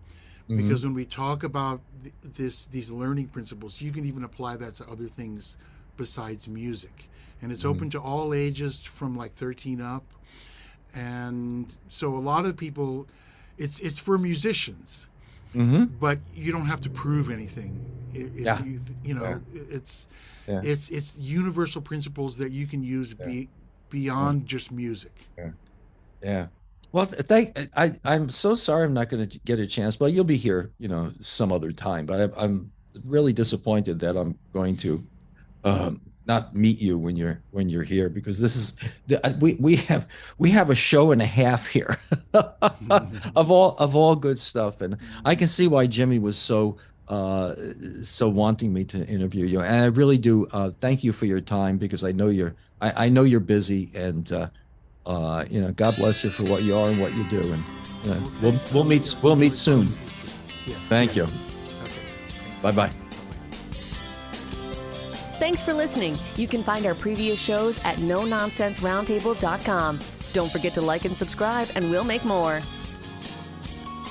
Mm-hmm. Because when we talk about these learning principles, you can even apply that to other things besides music. And it's open to all ages from like 13 up. And so a lot of people, it's for musicians, but you don't have to prove anything. If Yeah. you know, it's universal principles that you can use beyond just music. Yeah. Well, I'm so sorry I'm not going to get a chance. Well, you'll be here, some other time. But I'm really disappointed that I'm going to not meet you when you're here, because this is we have a show and a half here of all good stuff, and I can see why Jimmy was so wanting me to interview you, and I really do thank you for your time, because I know you're busy, and God bless you for what you are and what you do, and we'll meet soon. Yes. Thank you. Okay. Bye bye. Thanks for listening. You can find our previous shows at nononsenseroundtable.com. Don't forget to like and subscribe, and we'll make more.